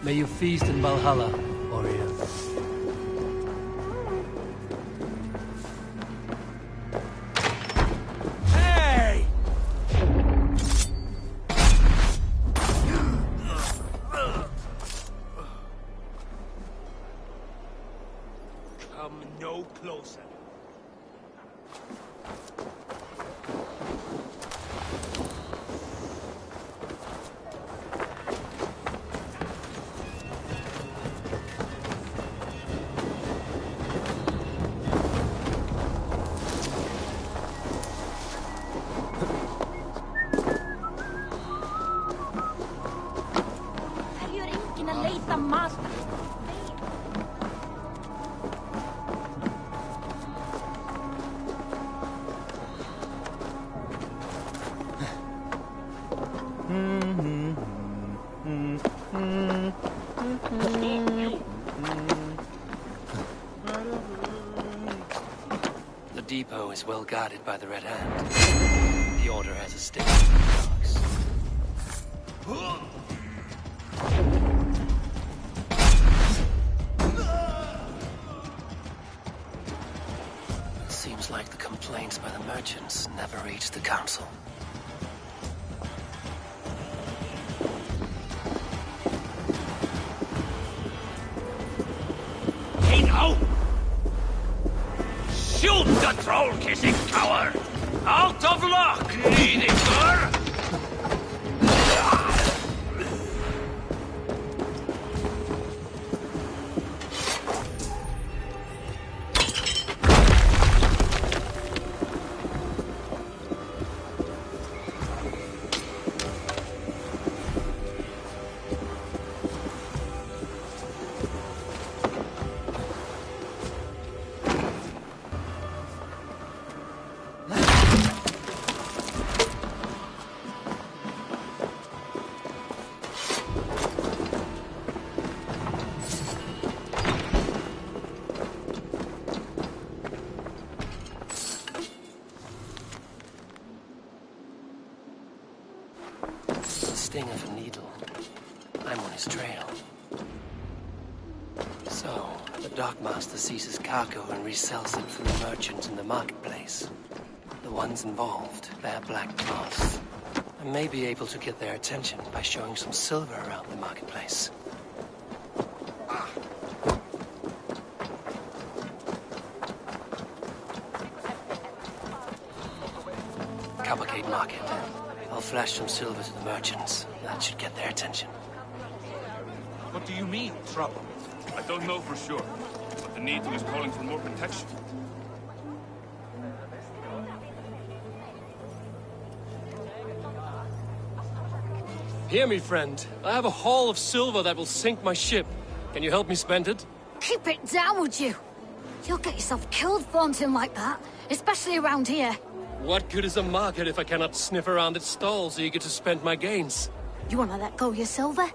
May you feast in Valhalla, warrior. Hey! Come no closer. The depot is well guarded by the Red Hand. The Order has a stake in the dogs. It seems like the complaints by the merchants never reached the council. Hey now! Shoot the troll-kissing coward! Out of luck, Nidikur! Sting of a needle. I'm on his trail. So, the dockmaster seizes cargo and resells it for the merchants in the marketplace. The ones involved bear black cloths. I may be able to get their attention by showing some silver around the marketplace. Cavalcade Market. I'll flash some silver to the merchants. That should get their attention. What do you mean, trouble? I don't know for sure, but the Needle is calling for more protection. Hear me, friend. I have a haul of silver that will sink my ship. Can you help me spend it? Keep it down, would you? You'll get yourself killed flaunting like that, especially around here. What good is a market if I cannot sniff around its stalls eager to spend my gains? You wanna let go your silver?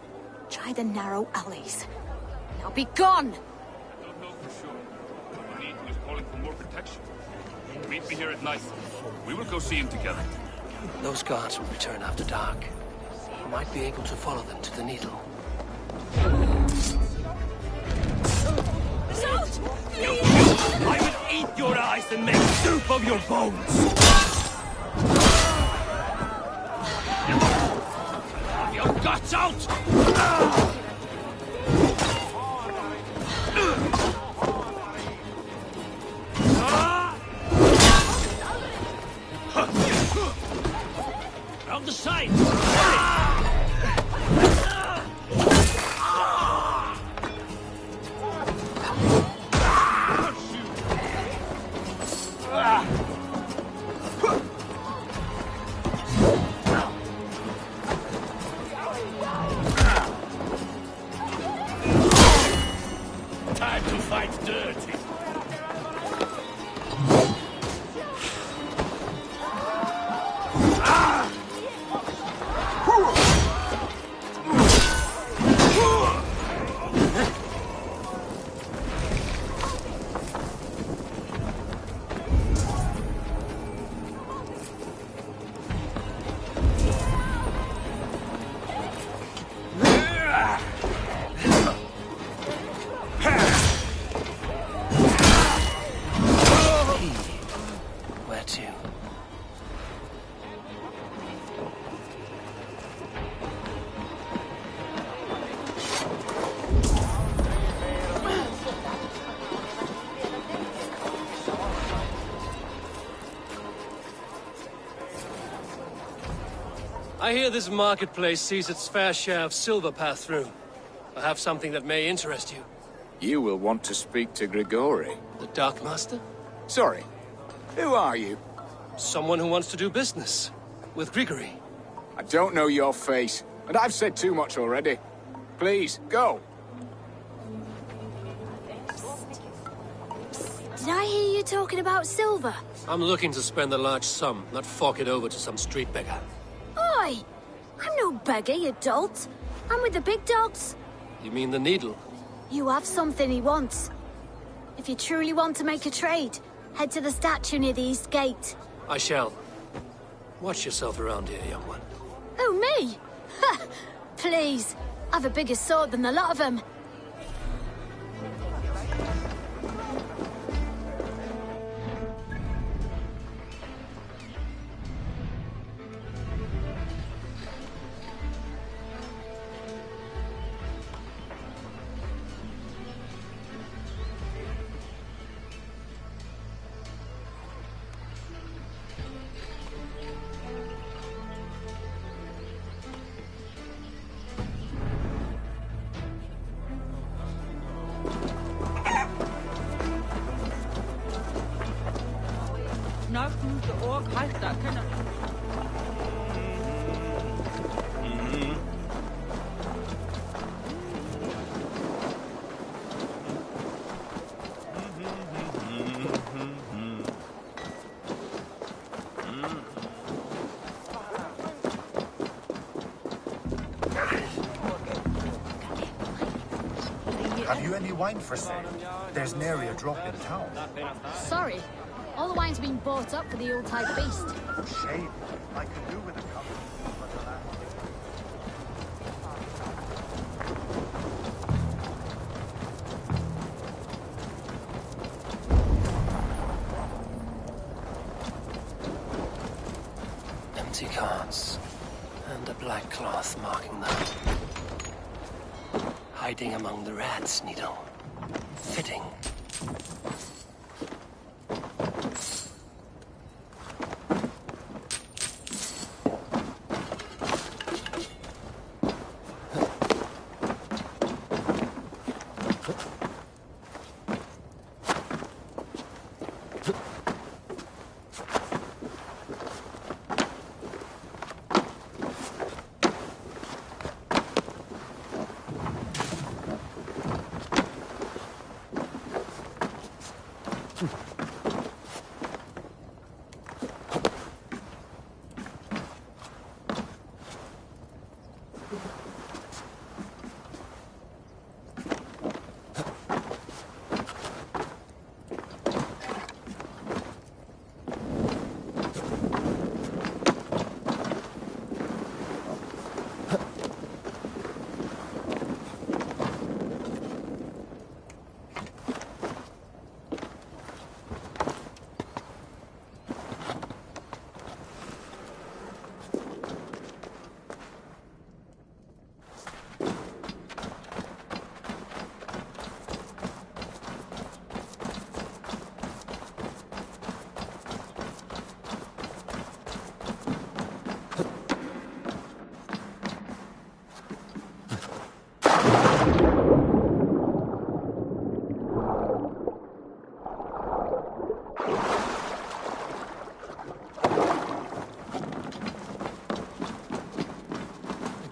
Try the narrow alleys. Now be gone! I don't know for sure, but the Needle is calling for more protection. Meet me here at night. We will go see him together. Those guards will return after dark. I might be able to follow them to the Needle. I will eat your eyes and make soup of your bones! Have your guts out! Round the side! Time to fight dirty. I hear this marketplace sees its fair share of silver pass through. I have something that may interest you. You will want to speak to Grigori. The Dark Master? Sorry, who are you? Someone who wants to do business. With Grigori. I don't know your face, and I've said too much already. Please, go. Did I hear you talking about silver? I'm looking to spend a large sum, not fork it over to some street beggar. Oi! I'm no beggar, you dolt. I'm with the big dogs. You mean the needle? You have something he wants. If you truly want to make a trade, head to the statue near the East Gate. I shall. Watch yourself around here, young one. Oh, me? Ha! Please. I've a bigger sword than the lot of them. Have you any wine for sale? There's nary a drop in town. Sorry. All the wine's been bought up for the Yuletide feast. Shame. I could do with a cup. Empty carts. And a black cloth marking them. Hiding among the rats, Needle. Fitting.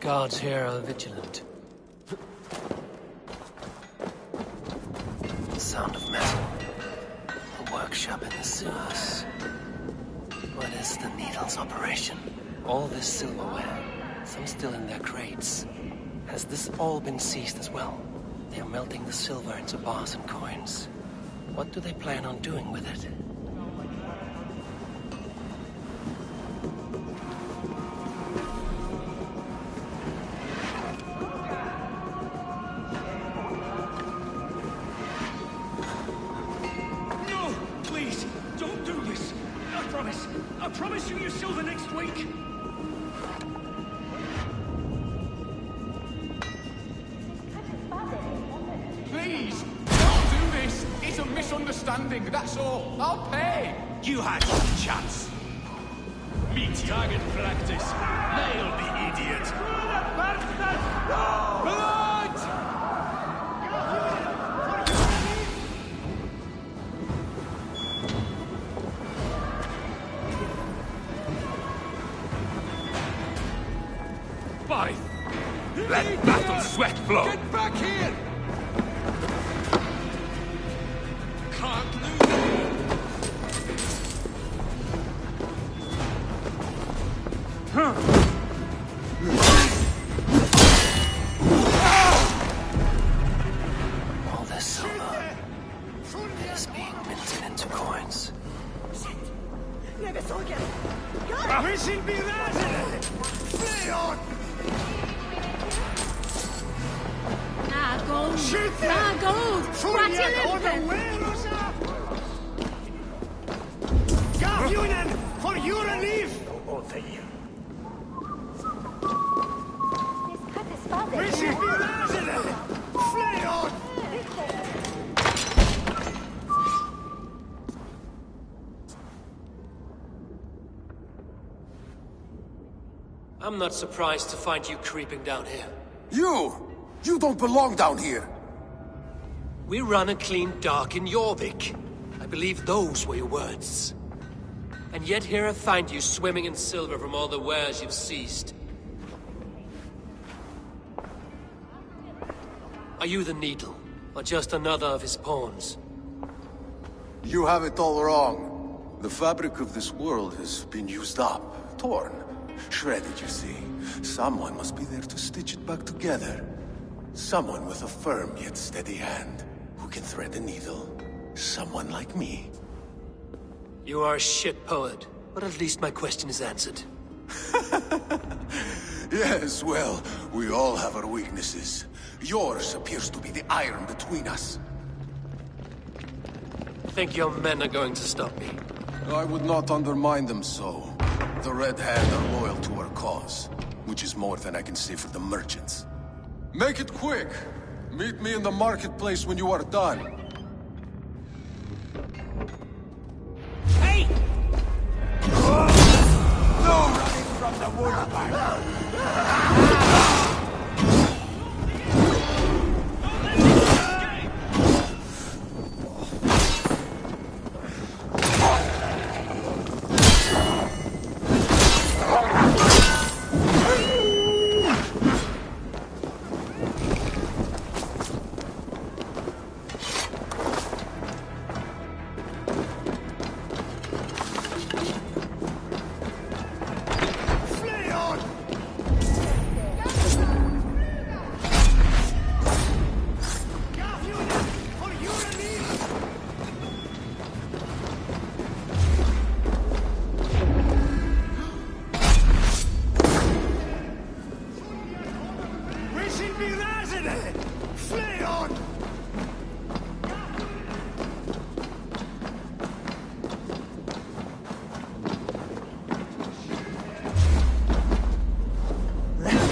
Guards here are vigilant. The sound of metal. A workshop in the sewers. What is the Needle's operation? All this silverware, some still in their crates. Has this all been seized as well? They are melting the silver into bars and coins. What do they plan on doing with it? I promise you your silver next week. Please, don't do this. It's a misunderstanding, that's all. I'll pay. You had your chance. meat target practice. Nail the idiot. By let battle sweat flow. Get back here! Can't lose it. All this silver is being minted into coins. Wishing be resident! Play on! Gold! Gold! Gafjunen, for your relief! Wishing be resident! Play on! I'm not surprised to find you creeping down here. You don't belong down here! We run a clean dock in Jorvik. I believe those were your words. And yet here I find you swimming in silver from all the wares you've seized. Are you the Needle, or just another of his pawns? You have it all wrong. The fabric of this world has been used up, torn, shredded, you see. Someone must be there to stitch it back together. Someone with a firm yet steady hand, who can thread the needle. Someone like me. You are a shit poet, but at least my question is answered. Yes, well, we all have our weaknesses. Yours appears to be the iron between us. Think your men are going to stop me? I would not undermine them so. The Red Hand are loyal to our cause, which is more than I can say for the merchants. Make it quick! Meet me in the marketplace when you are done. Hey! No running from the wood!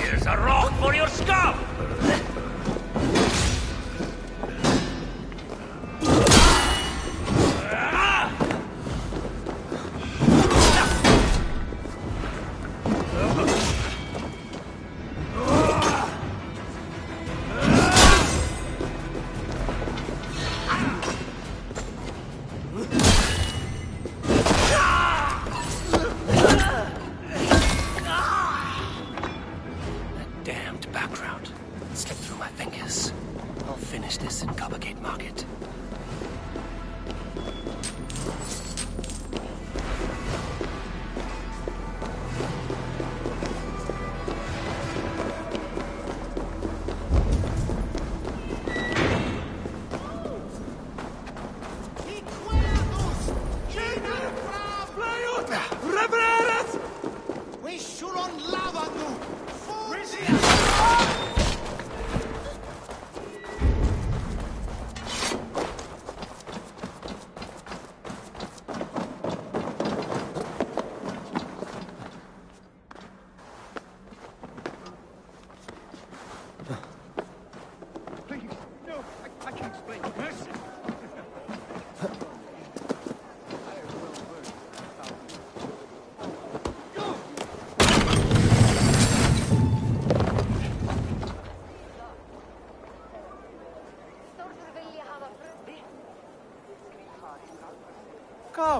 Here's a rock for your skull! Damned background. Slipped through my fingers. I'll finish this in Coppergate Market.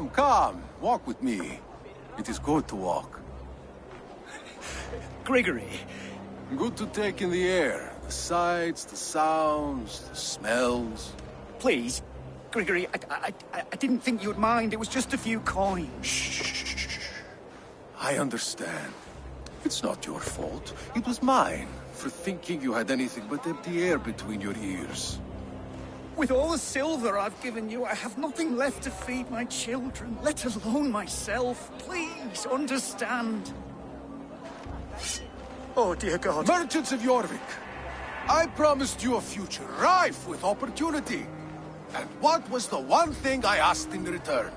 Come, come. Walk with me. It is good to walk. Gregory. Good to take in the air. The sights, the sounds, the smells. Please, Gregory, I didn't think you'd mind. It was just a few coins. Shh. I understand. It's not your fault. It was mine, for thinking you had anything but empty air between your ears. With all the silver I've given you, I have nothing left to feed my children, let alone myself. Please, understand. Oh, dear God. Merchants of Jorvik, I promised you a future rife with opportunity. And what was the one thing I asked in return?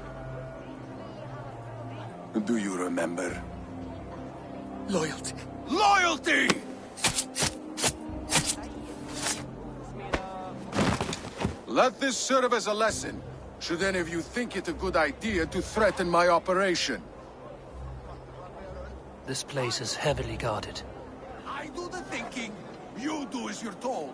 Do you remember? Loyalty. Loyalty! Let this serve as a lesson, should any of you think it a good idea to threaten my operation. This place is heavily guarded. I do the thinking, you do as you're told.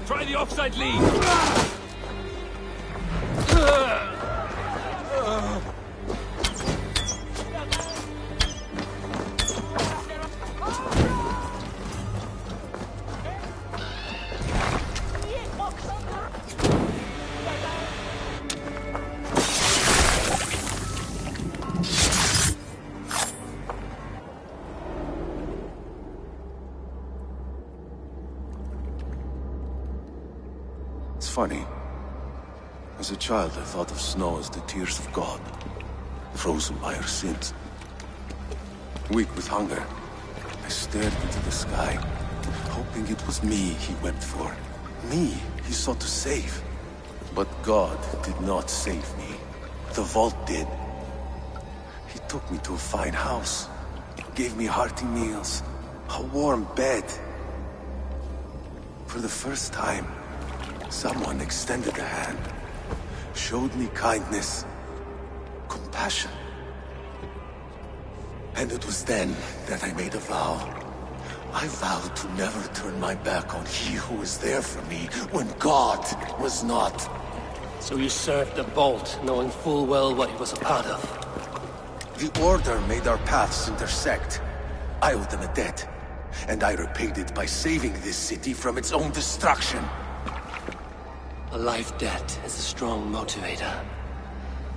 Try the offside lead. It's funny. As a child, I thought of snow as the tears of God, frozen by our sins. Weak with hunger, I stared into the sky, hoping it was me he wept for. Me he sought to save. But God did not save me. The vault did. He took me to a fine house, gave me hearty meals, a warm bed. For the first time, someone extended a hand, showed me kindness, compassion. And it was then that I made a vow. I vowed to never turn my back on he who was there for me when God was not. So you served the Vault, knowing full well what he was a part of. The Order made our paths intersect. I owed them a debt, and I repaid it by saving this city from its own destruction. A life debt is a strong motivator.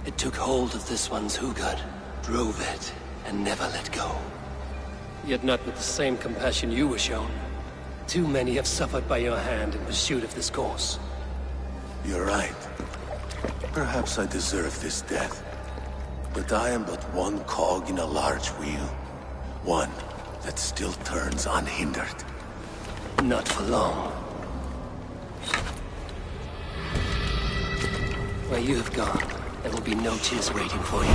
It took hold of this one's Hugad, drove it, and never let go. Yet not with the same compassion you were shown. Too many have suffered by your hand in pursuit of this course. You're right. Perhaps I deserve this death. But I am but one cog in a large wheel. One that still turns unhindered. Not for long. Where you have gone, there will be no tears waiting for you.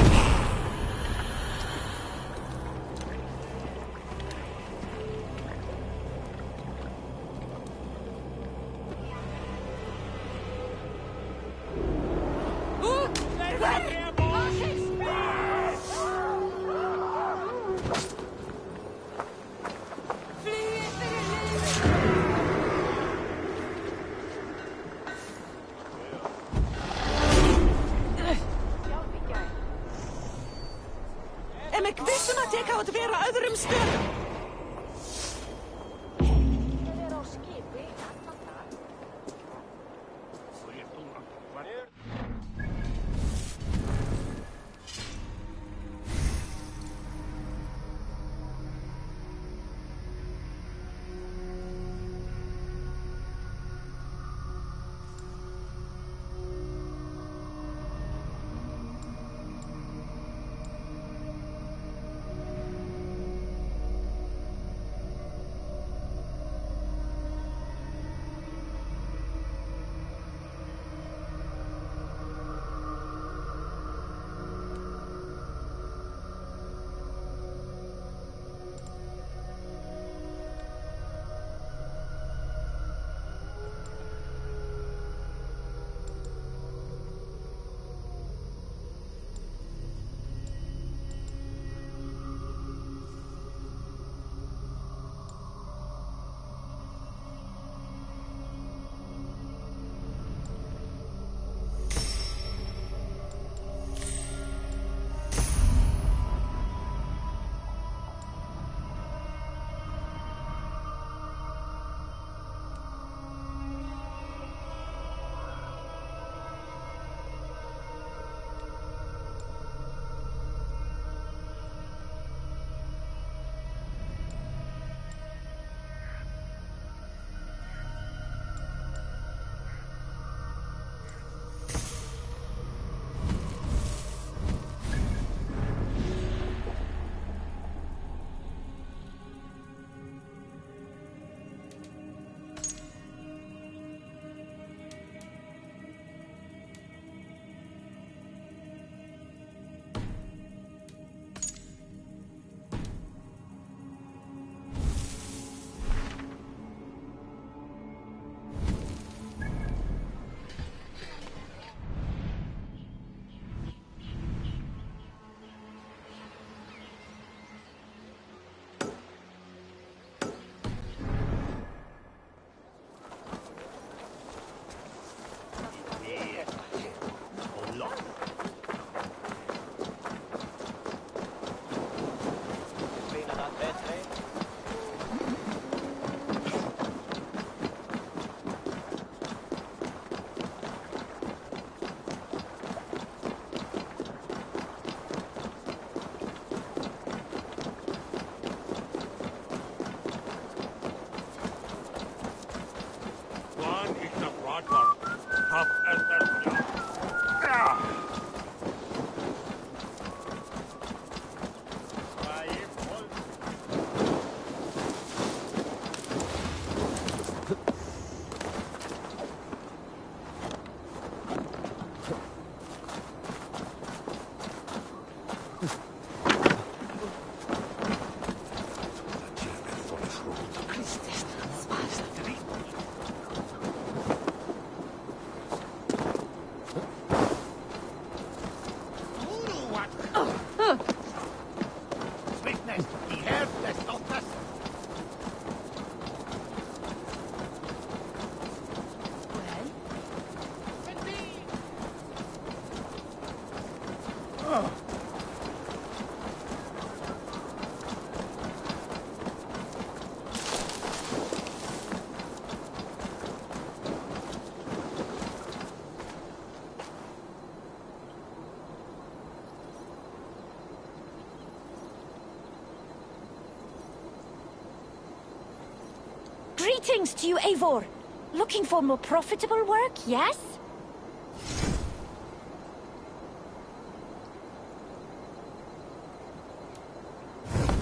Greetings to you, Eivor. Looking for more profitable work, yes?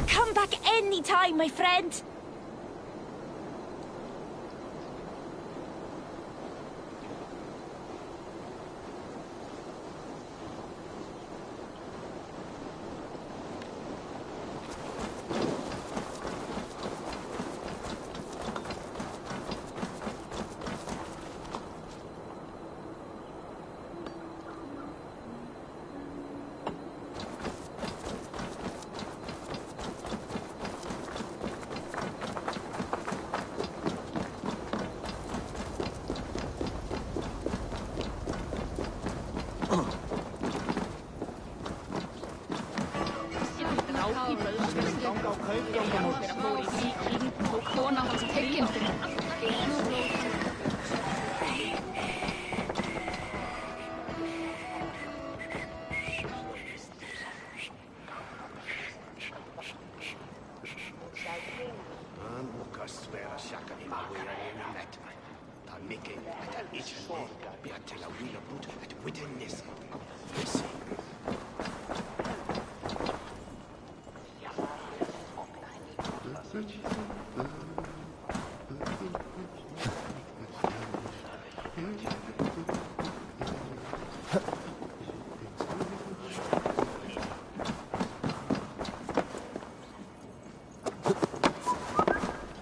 Come back any time, my friend.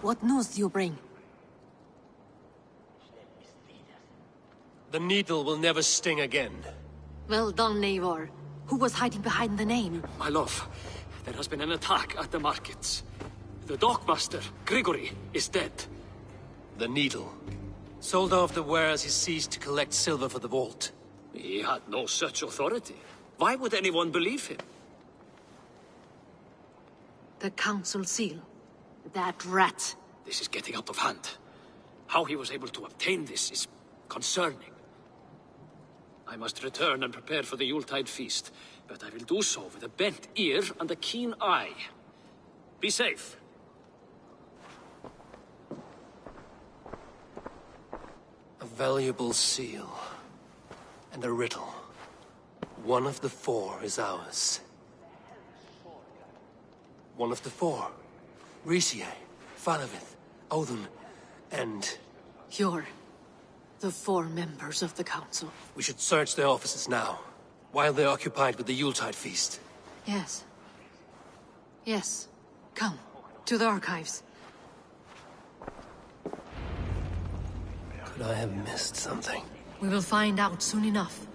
What news do you bring? The needle will never sting again. Well done, Eivor. Who was hiding behind the name? My love, there has been an attack at the markets. The dockmaster, Grigory, is dead. The needle. Sold off the wares he seized to collect silver for the vault. He had no such authority. Why would anyone believe him? The council seal. That rat. This is getting out of hand. How he was able to obtain this is concerning. I must return and prepare for the Yuletide feast, but I will do so with a bent ear and a keen eye. Be safe. A valuable seal. And a riddle. One of the four is ours. One of the four. Riesier, Falavith, Odin, and... You're the four members of the council. We should search their offices now, while they're occupied with the Yuletide feast. Yes. Yes. Come, to the archives. Could I have missed something? We will find out soon enough.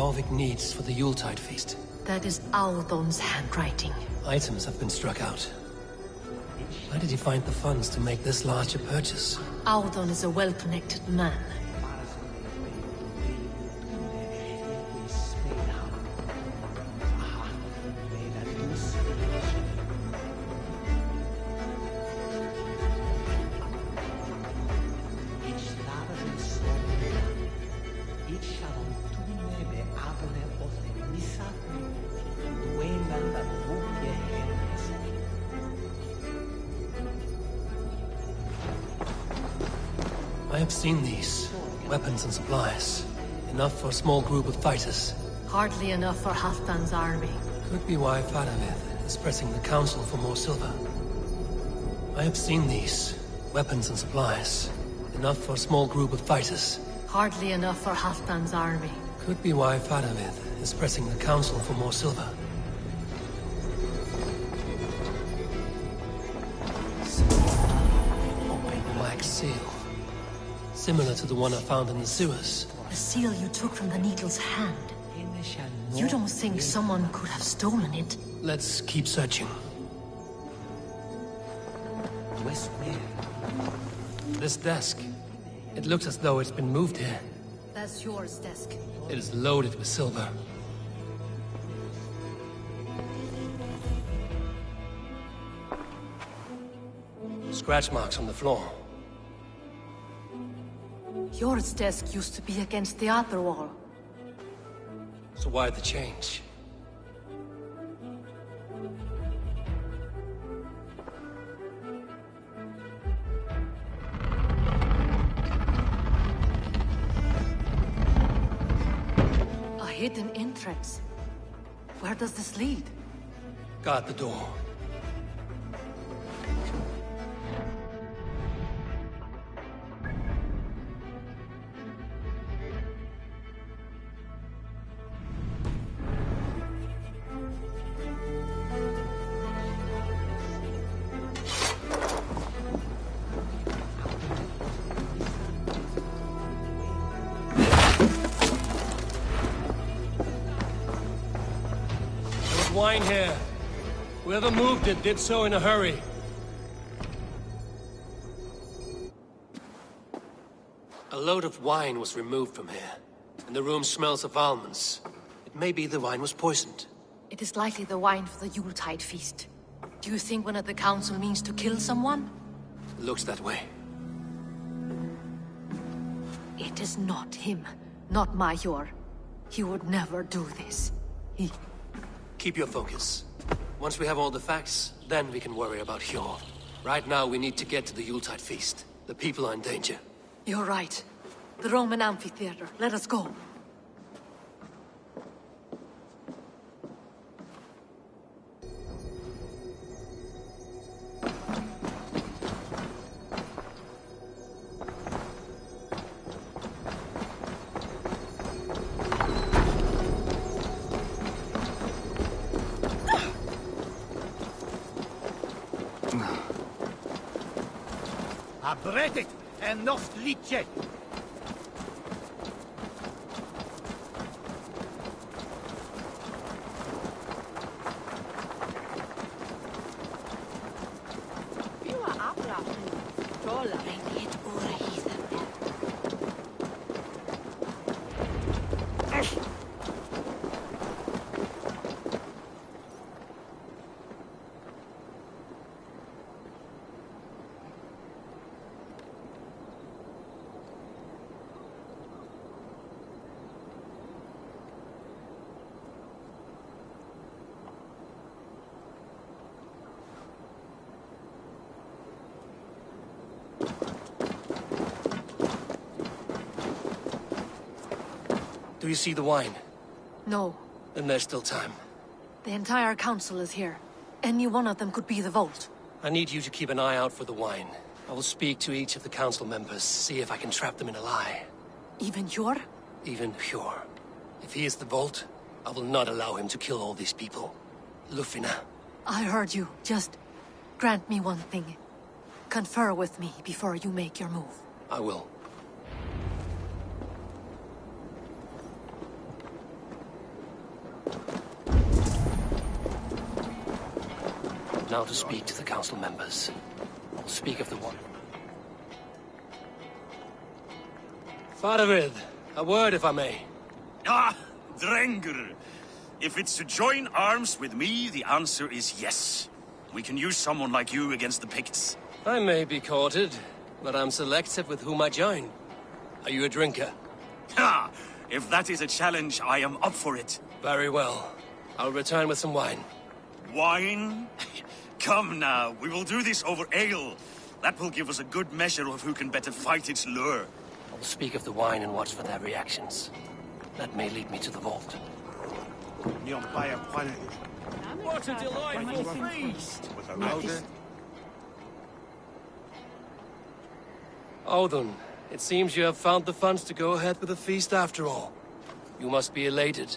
Jorvik needs for the Yuletide feast. That is Audon's handwriting. Items have been struck out. Where did he find the funds to make this larger purchase? Audon is a well-connected man. have seen these. Weapons and supplies. Enough for a small group of fighters. Hardly enough for Halfdan's army. Could be why Fadavith is pressing the council for more silver. I have seen these. Weapons and supplies. Enough for a small group of fighters. Hardly enough for Halfdan's army. Could be why Fadavith is pressing the council for more silver. Open wax seal. Similar to the one I found in the sewers. The seal you took from the Needle's hand. You don't think someone could have stolen it? Let's keep searching. This desk. It looks as though it's been moved here. That's yours, desk. It is loaded with silver. Scratch marks on the floor. Yours desk used to be against the other wall. So why the change? A hidden entrance. Where does this lead? Guard the door. Wine here. Whoever moved it did so in a hurry. A load of wine was removed from here, and the room smells of almonds. It may be the wine was poisoned. It is likely the wine for the Yuletide feast. Do you think one of the council means to kill someone? Looks that way. It is not him, not Major. He would never do this. Keep your focus. Once we have all the facts, then we can worry about Hjor. Right now, we need to get to the Yuletide feast. The people are in danger. You're right. The Roman amphitheater. Let us go. Abretet en nost litje. Do you see the wine? No. Then there's still time. The entire council is here. Any one of them could be the vault. I need you to keep an eye out for the wine. I will speak to each of the council members, see if I can trap them in a lie. Even Hjor? Even Hjor. If he is the vault, I will not allow him to kill all these people. Lufina. I heard you. Just grant me one thing. Confer with me before you make your move. I will. Now to speak to the council members. I'll speak of the one. Fadavid, a word if I may. Ah, Drengr. If it's to join arms with me, the answer is yes. We can use someone like you against the Picts. I may be courted, but I'm selective with whom I join. Are you a drinker? Ha! If that is a challenge, I am up for it. Very well. I'll return with some wine. Wine? Come now, we will do this over ale. That will give us a good measure of who can better fight its lure. I will speak of the wine and watch for their reactions. That may lead me to the vault. What a delightful feast! Odin, it seems you have found the funds to go ahead with the feast after all. You must be elated.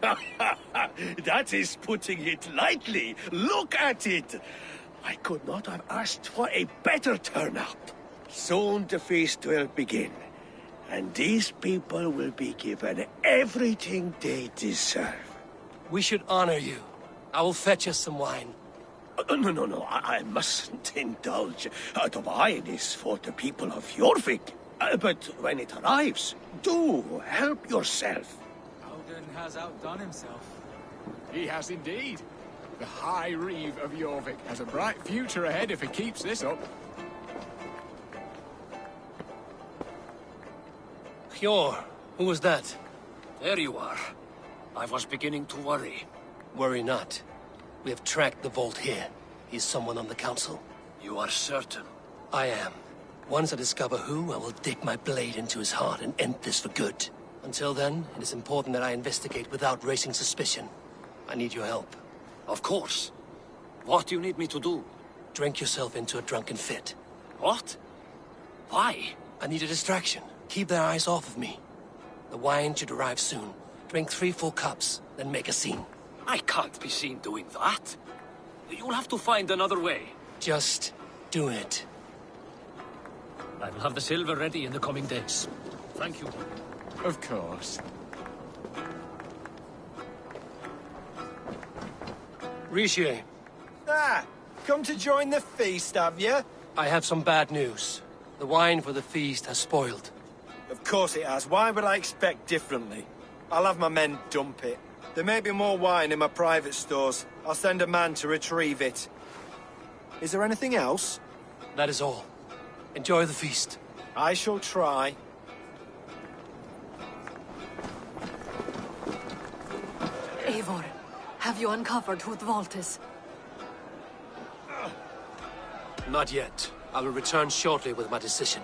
That is putting it lightly. Look at it! I could not have asked for a better turnout. Soon the feast will begin, and these people will be given everything they deserve. We should honor you. I will fetch us some wine. No, I mustn't indulge. The wine is for the people of Jorvik. But when it arrives, do help yourself. Odin has outdone himself. He has indeed. The High Reeve of Jorvik has a bright future ahead if he keeps this up. Hjor, who was that? There you are. I was beginning to worry. Worry not. We have tracked the vault here. He's someone on the council. You are certain? I am. Once I discover who, I will dig my blade into his heart and end this for good. Until then, it is important that I investigate without raising suspicion. I need your help. Of course. What do you need me to do? Drink yourself into a drunken fit. What? Why? I need a distraction. Keep their eyes off of me. The wine should arrive soon. Drink 3 full cups, then make a scene. I can't be seen doing that. You'll have to find another way. Just do it. I will have the silver ready in the coming days. Thank you. Of course. Rishi. Come to join the feast, have you? I have some bad news. The wine for the feast has spoiled. Of course it has. Why would I expect differently? I'll have my men dump it. There may be more wine in my private stores. I'll send a man to retrieve it. Is there anything else? That is all. Enjoy the feast. I shall try. Eivor, have you uncovered who the vault is? Not yet. I will return shortly with my decision.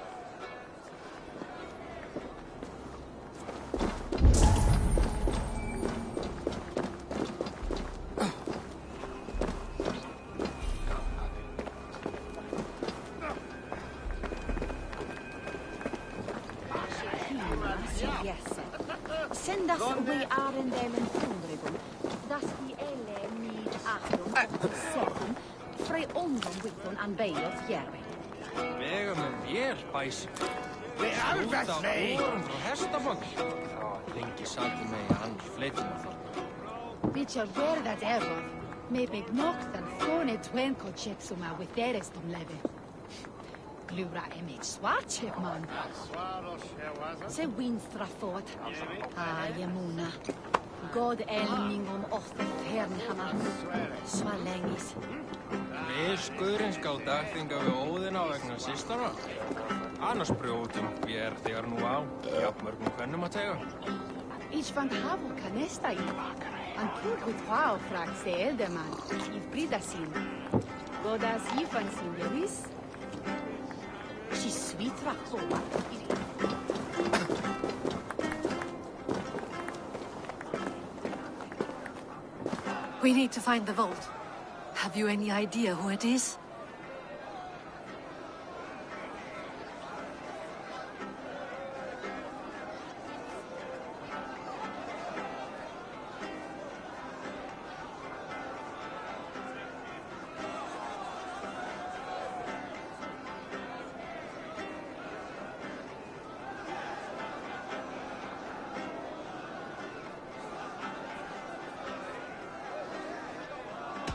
Send us we are in them and Thundrigun. Das die elle need Achtung, Setting, Frey Ondon Witton and Bay of Järvik. Vega með vél, bæs. Við alveg nei! Órum frá hestafagn. Lengi satt með hann fleitum að það. Bitcher ver that ever. Maybe knocked and thrown it when kochetsuma with derestum leve. Glura emig svartchip man. Se winstra fort. Jemuna. God elming om often fernhama. Svalengis. Við skurinn skal dagþinga við Óðina vegna systara. Annars brjótum við þegar nú á. Jafnmörgum kvennum að tega. Ich van havo kanesta i. An kur ut wow frag se elderman. I bridasin. Godas ifan sin jevis. She sweet rakova. We need to find the vault. Have you any idea who it is?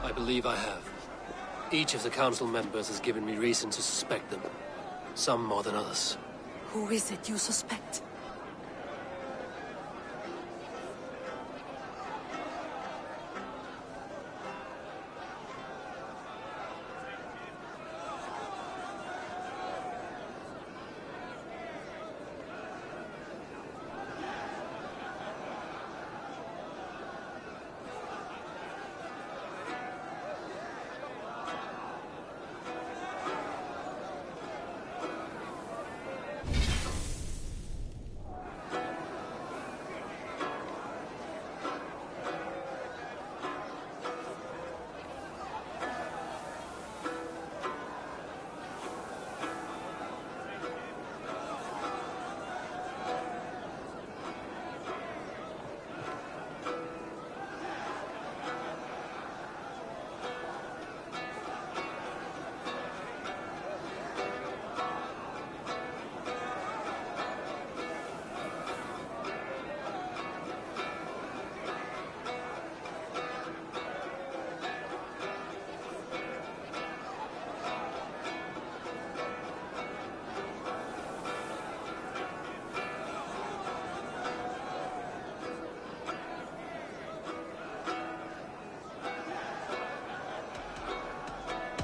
I believe I have. Each of the council members has given me reason to suspect them. Some more than others. Who is it you suspect?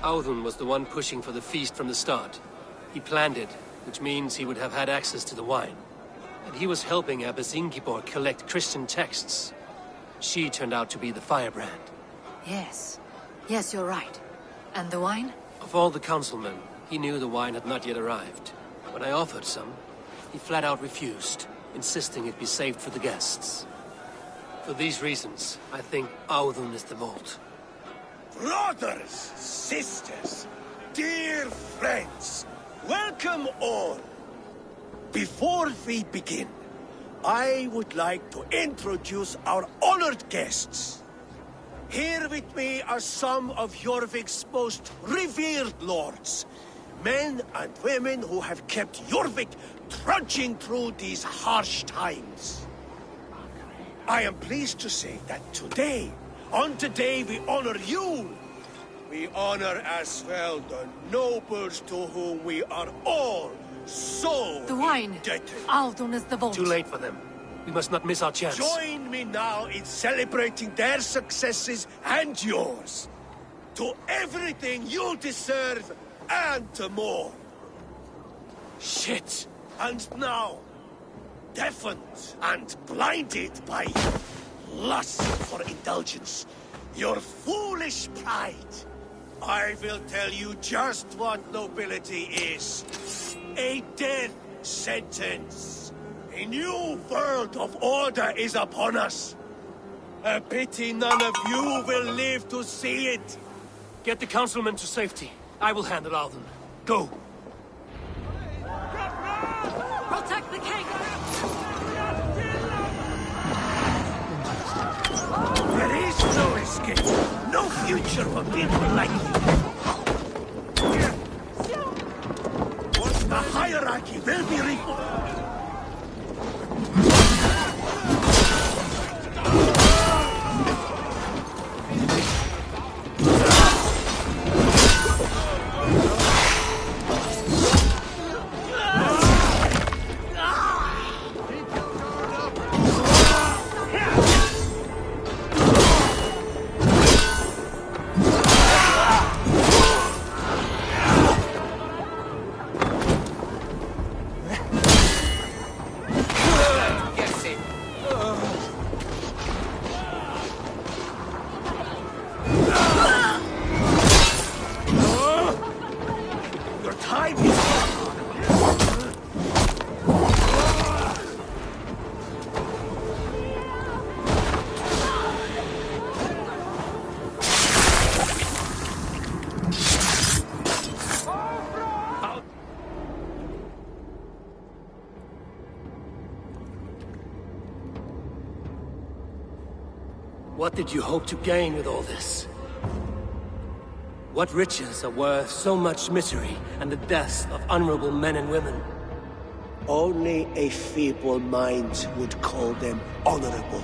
Audun was the one pushing for the feast from the start. He planned it, which means he would have had access to the wine. And he was helping Abbess Ingeborg collect Christian texts. She turned out to be the firebrand. Yes. Yes, you're right. And the wine? Of all the councilmen, he knew the wine had not yet arrived. When I offered some, he flat out refused, insisting it be saved for the guests. For these reasons, I think Audun is the vault. Brothers, sisters, dear friends, welcome all. Before we begin, I would like to introduce our honored guests. Here with me are some of Jorvik's most revered lords. Men and women who have kept Jorvik trudging through these harsh times. I am pleased to say that today, on today we honor you. We honor as well the nobles to whom we are all so the wine. Indebted. Audun is the vault. Too late for them. We must not miss our chance. Join me now in celebrating their successes and yours. To everything you deserve and more. Shit! And now, deafened and blinded by lust for indulgence, your foolish pride, I will tell you just what nobility is. A death sentence. A new world of order is upon us. A pity none of you will live to see it. Get the councilmen to safety. I will handle Audun. Go! Protect the king! There is no escape. No future for people like you. The hierarchy will be reformed. What did you hope to gain with all this? What riches are worth so much misery and the deaths of honorable men and women? Only a feeble mind would call them honorable.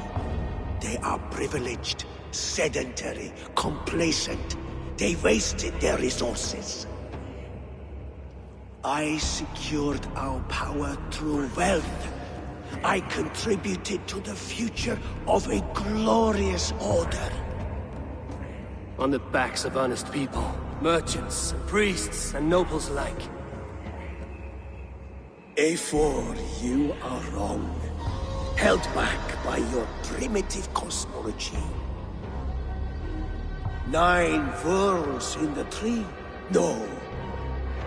They are privileged, sedentary, complacent. They wasted their resources. I secured our power through wealth. I contributed to the future of a glorious order. On the backs of honest people, merchants, and priests, and nobles alike. Eivor, you are wrong. Held back by your primitive cosmology. 9 worlds in the tree? No.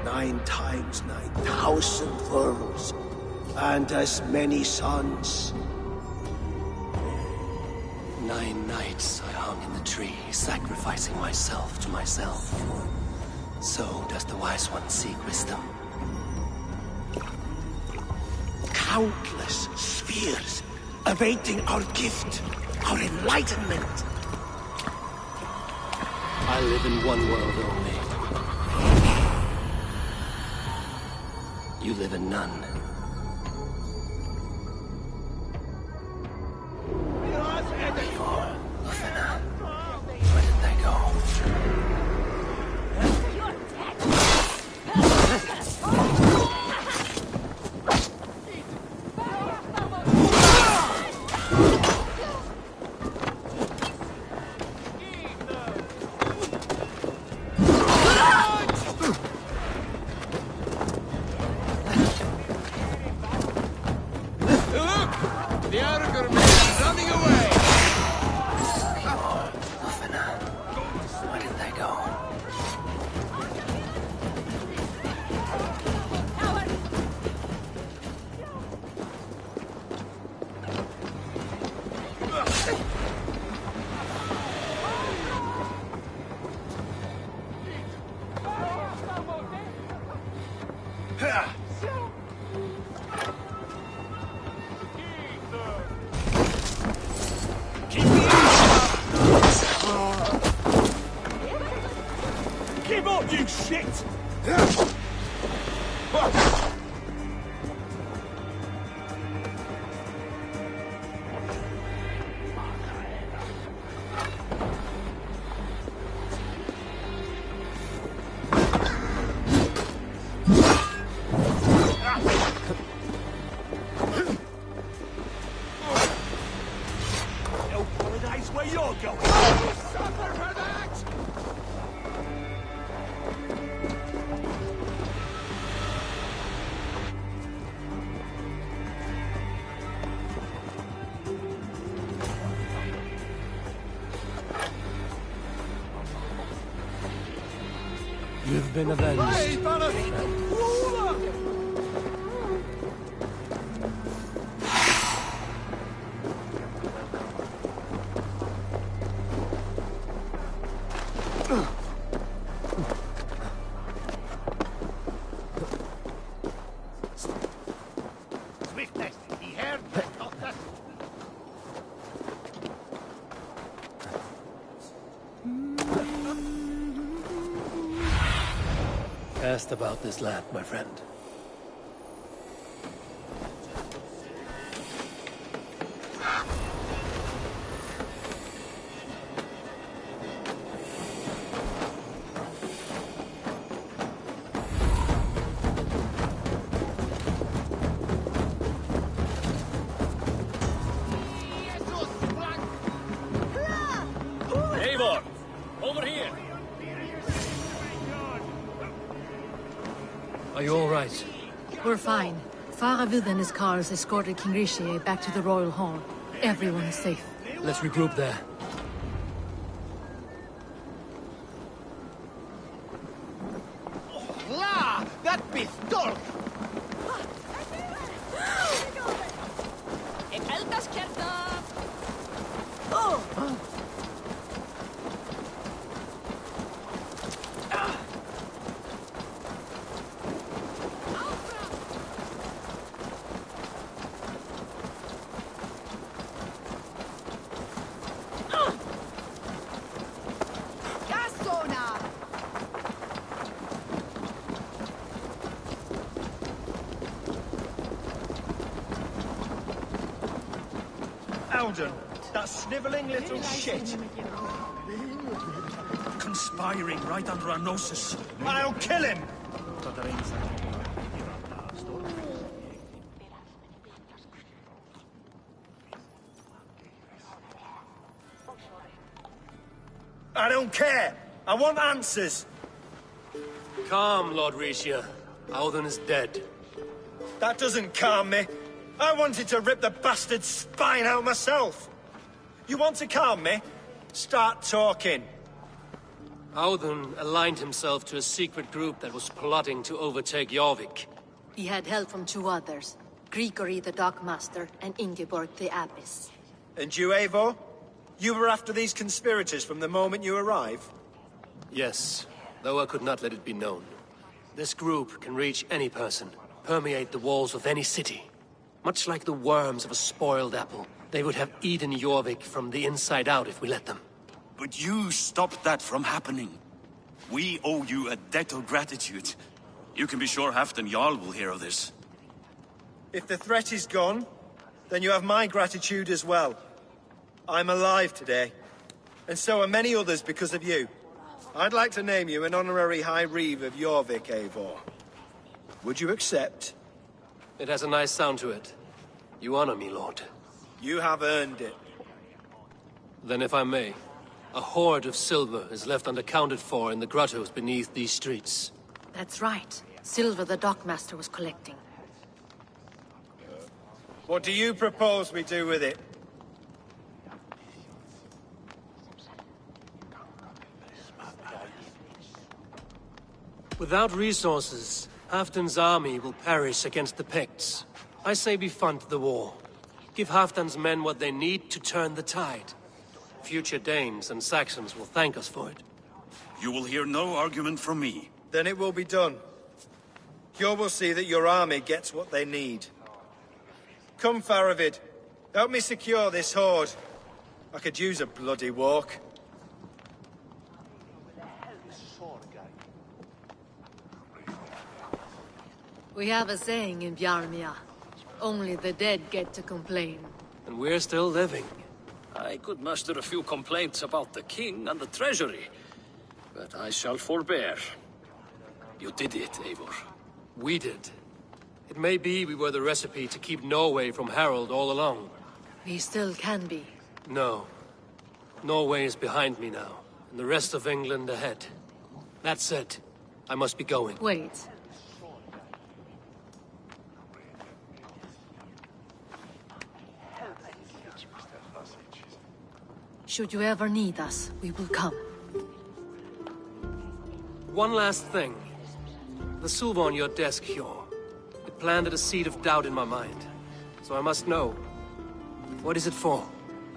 9 times 9,000 worlds. And as many suns. 9 nights I hung in the tree, sacrificing myself to myself. So does the Wise One seek wisdom. Countless spheres awaiting our gift, our enlightenment. I live in one world only. You live in none. Where did they go? Give up, you shit! No paradise where you're going! Suffer for that! You've been avenged. Hey, fellas! Swiftness, he heard the doctor. Asked about this land, my friend. Eivor! Over here! Are you all right? We're fine. Faravid and his cars escorted King Rishi back to the Royal Hall. Everyone is safe. Let's regroup there. La! That pistol! Ik help us, Kerta! Gasona! Alden, that snivelling little shit. Conspiring right under our noses. I'll kill him! I don't care! I want answers! Calm, Lord Rishia. Auden is dead. That doesn't calm me. I wanted to rip the bastard's spine out myself. You want to calm me? Start talking. Auden aligned himself to a secret group that was plotting to overtake Jorvik. He had help from two others. Grigory the Dockmaster and Ingeborg the Abbess. And you, Eivor? You were after these conspirators from the moment you arrived? Yes, though I could not let it be known. This group can reach any person, permeate the walls of any city. Much like the worms of a spoiled apple, they would have eaten Jorvik from the inside out if we let them. But you stopped that from happening. We owe you a debt of gratitude. You can be sure Halfdan Jarl will hear of this. If the threat is gone, then you have my gratitude as well. I'm alive today, and so are many others because of you. I'd like to name you an honorary High Reeve of Jorvik, Eivor. Would you accept? It has a nice sound to it. You honor me, Lord. You have earned it. Then if I may, a hoard of silver is left unaccounted for in the grottos beneath these streets. That's right. Silver the Dockmaster was collecting. What do you propose we do with it? Without resources, Halfdan's army will perish against the Picts. I say we fund the war. Give Halfdan's men what they need to turn the tide. Future Danes and Saxons will thank us for it. You will hear no argument from me. Then it will be done. Scior will see that your army gets what they need. Come, Faravid. Help me secure this horde. I could use a bloody walk. We have a saying in Bjarmia. Only the dead get to complain. And we're still living. I could muster a few complaints about the king and the treasury, but I shall forbear. You did it, Eivor. We did. It may be we were the recipe to keep Norway from Harald all along. We still can be. No. Norway is behind me now, and the rest of England ahead. That said, I must be going. Wait. Should you ever need us, we will come. One last thing. The silver on your desk, Hjor. It planted a seed of doubt in my mind. So I must know. What is it for?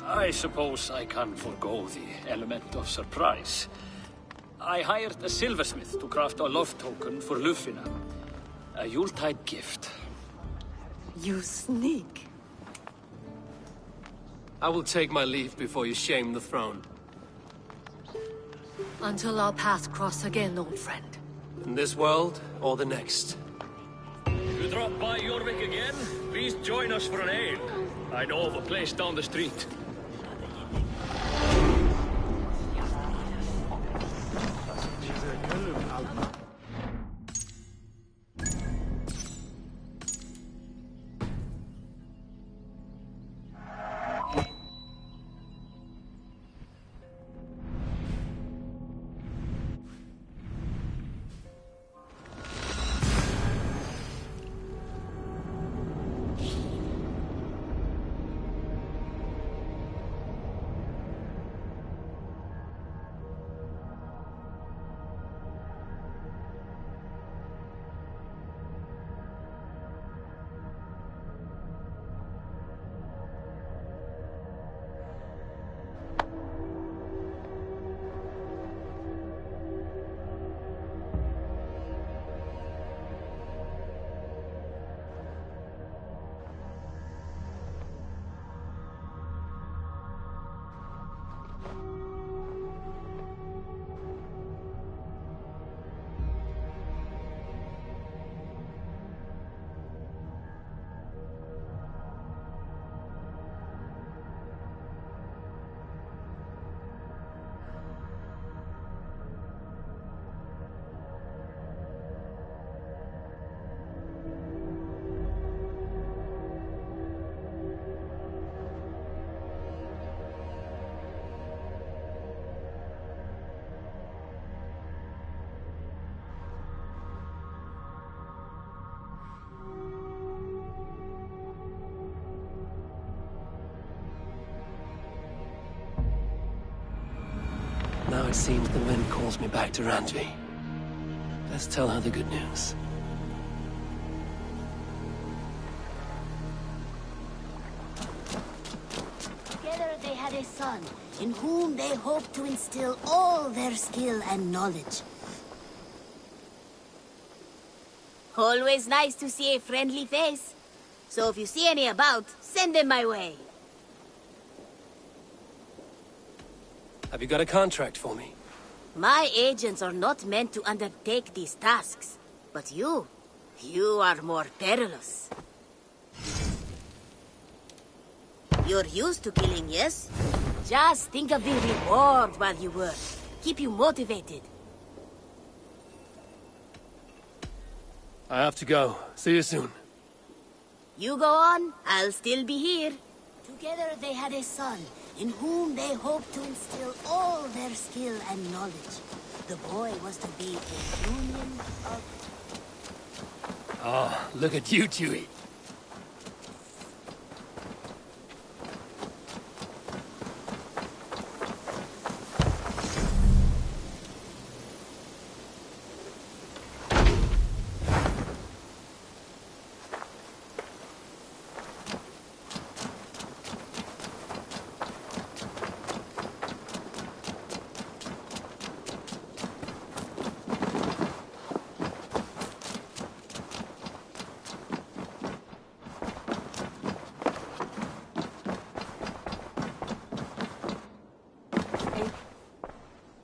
I suppose I can forgo the element of surprise. I hired a silversmith to craft a love token for Lufina. A Yuletide gift. You sneak. I will take my leave before you shame the throne. Until our paths cross again, old friend. In this world, or the next. If you drop by Jorvik again, please join us for an ale. I know of a place down the street. Now it seems the wind calls me back to Randvi. Let's tell her the good news. Together they had a son, in whom they hoped to instill all their skill and knowledge. Always nice to see a friendly face. So if you see any about, send them my way. Have you got a contract for me? My agents are not meant to undertake these tasks. But you are more perilous. You're used to killing, yes? Just think of the reward while you work. Keep you motivated. I have to go. See you soon. You go on, I'll still be here. Together they had a son, in whom they hoped to instill all their skill and knowledge. The boy was to be a union of... Oh, look at you, Chewie.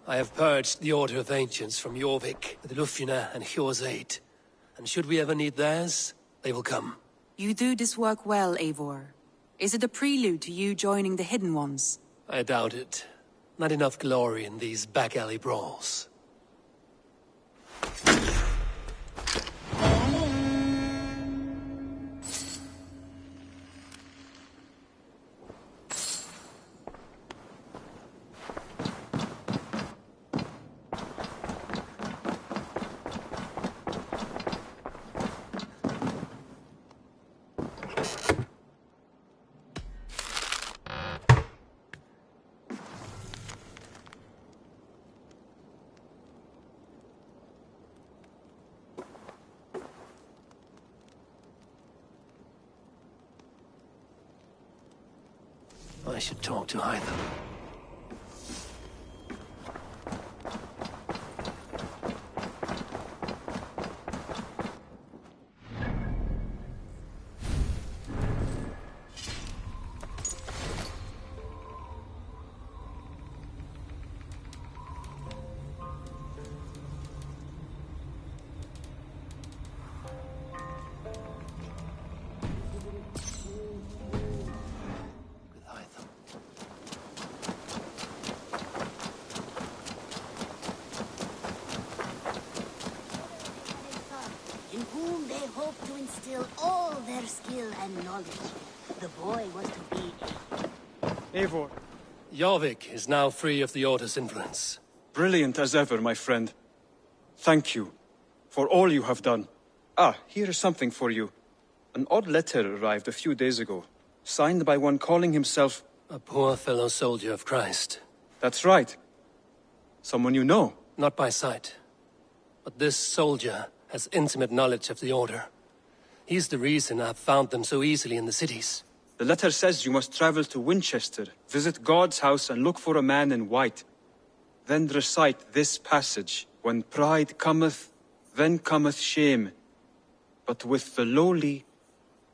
I have purged the Order of Ancients from Jorvik with Lufjuna and Hjor's aid. And should we ever need theirs, they will come. You do this work well, Eivor. Is it a prelude to you joining the Hidden Ones? I doubt it. Not enough glory in these back-alley brawls. I should talk to Hytham. In whom they hope to instill all their skill and knowledge. The boy was to be Eivor. Jorvik is now free of the Order's influence. Brilliant as ever, my friend. Thank you for all you have done. Ah, here is something for you. An odd letter arrived a few days ago, signed by one calling himself... A poor fellow soldier of Christ. That's right. Someone you know. Not by sight. But this soldier has intimate knowledge of the Order. He's the reason I've found them so easily in the cities. The letter says you must travel to Winchester, visit God's house and look for a man in white. Then recite this passage. When pride cometh, then cometh shame. But with the lowly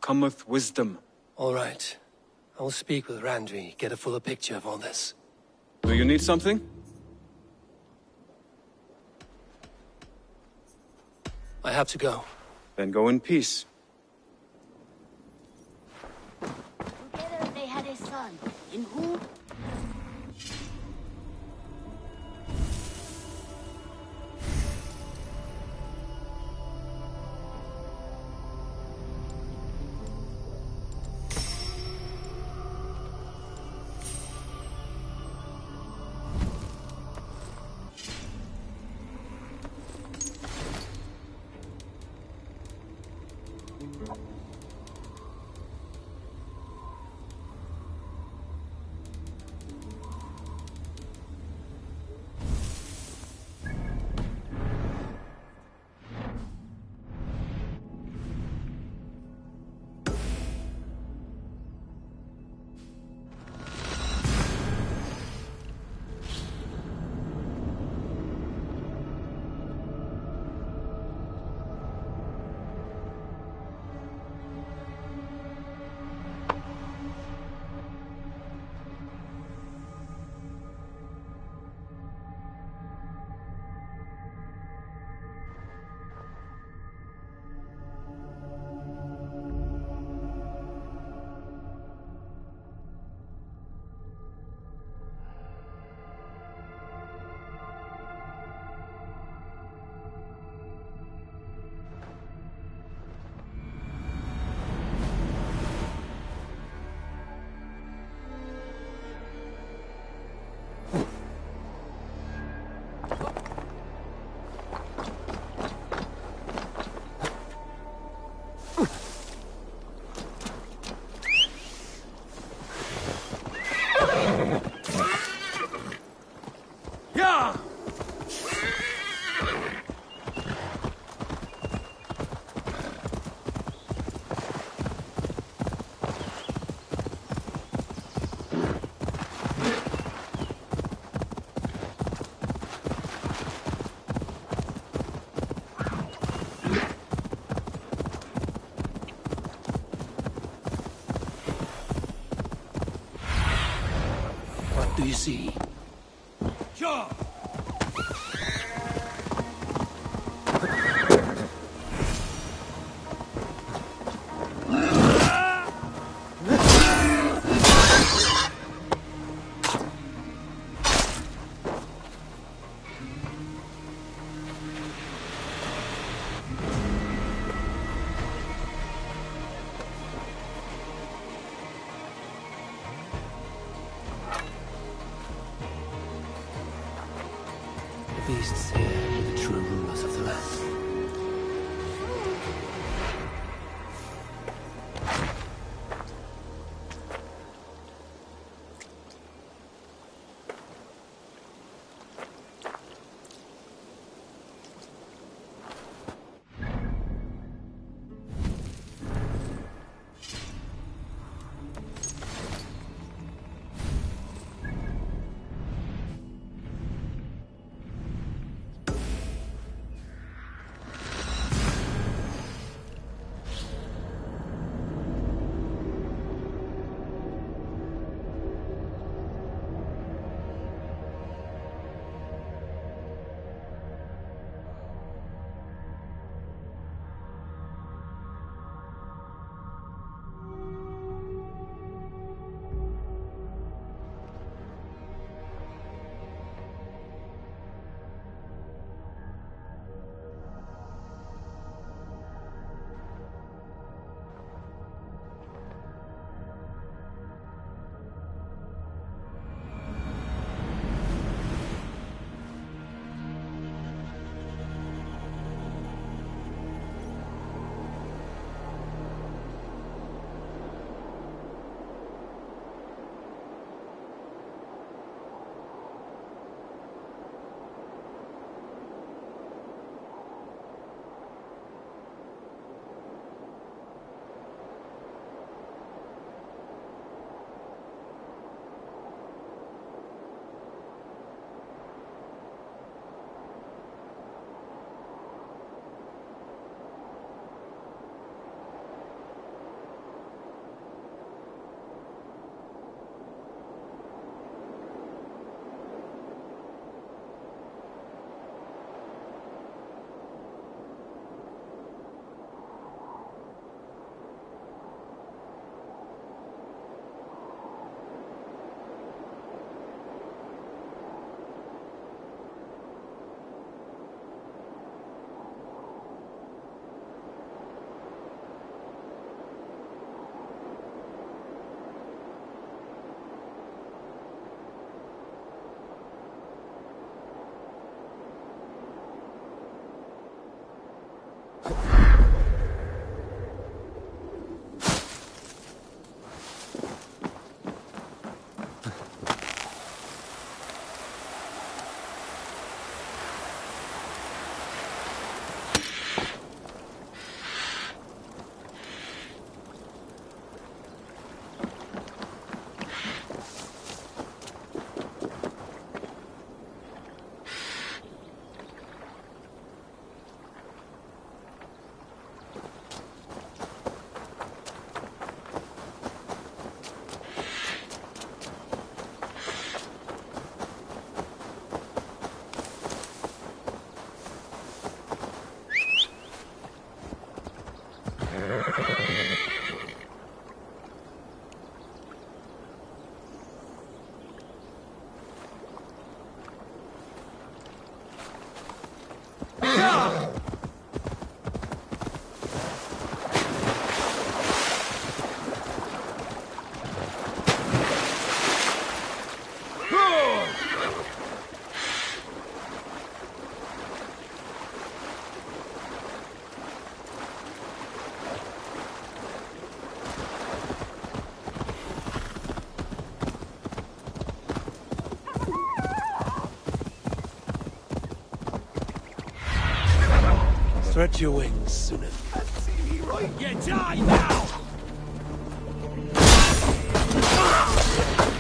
cometh wisdom. All right. I will speak with Randvi, get a fuller picture of all this. Do you need something? I have to go. Then go in peace. Together they had a son, in whom... Do you see? Sure. there with the true rulers of the land. Spread your wings, Suna. You die now!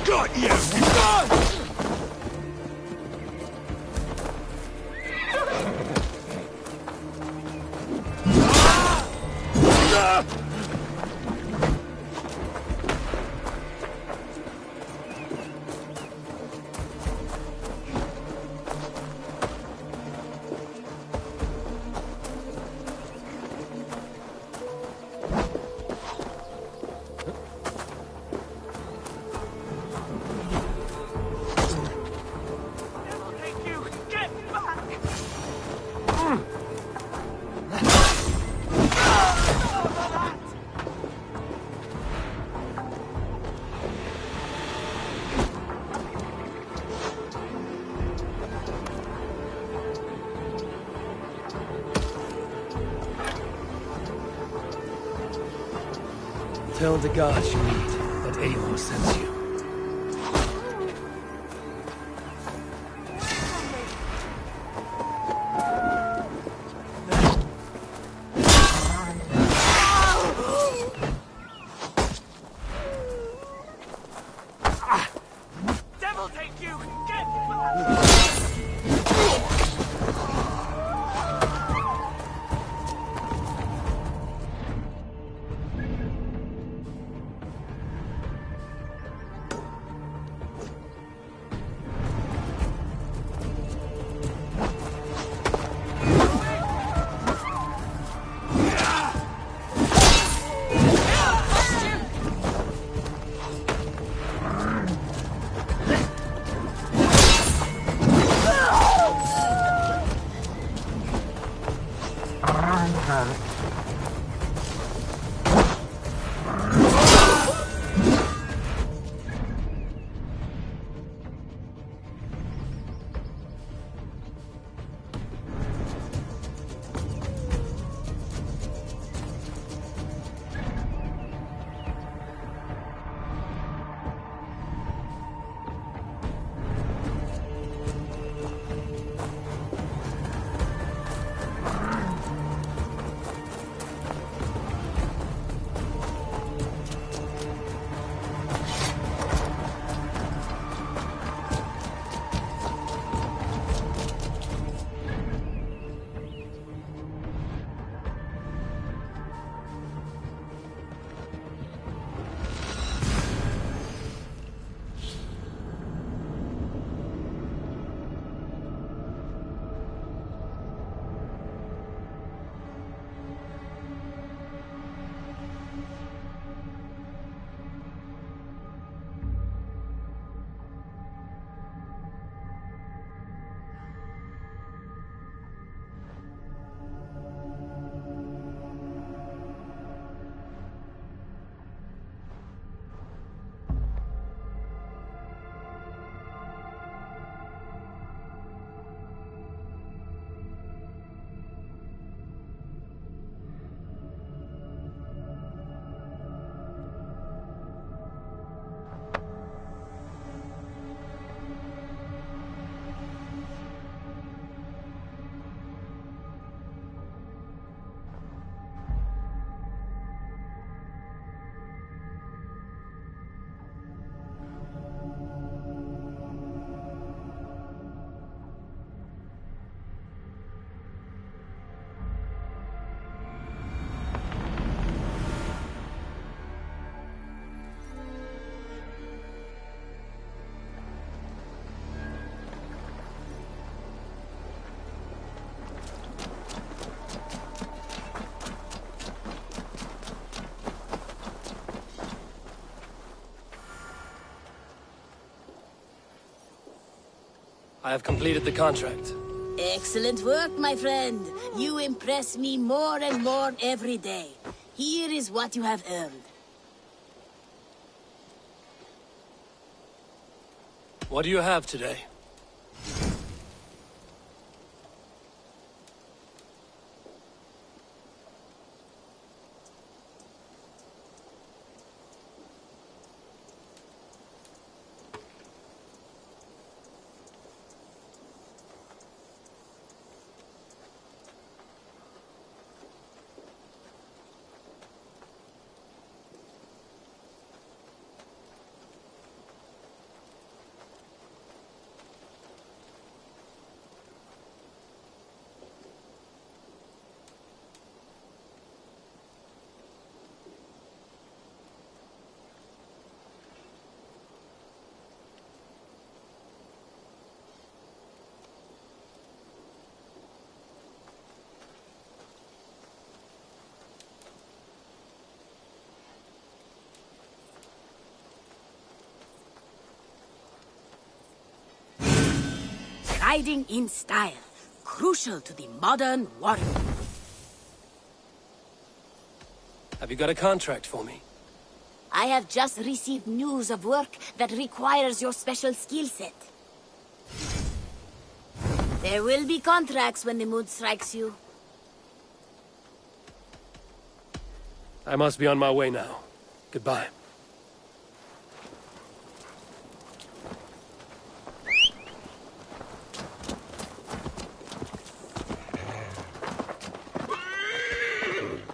Got you! Tell the guards you meet that Eivor sends you. Devil take you! Get! I have completed the contract. Excellent work, my friend. You impress me more and more every day. Here is what you have earned. What do you have today? Riding in style, crucial to the modern warrior. Have you got a contract for me? I have just received news of work that requires your special skill set. There will be contracts when the mood strikes you. I must be on my way now. Goodbye.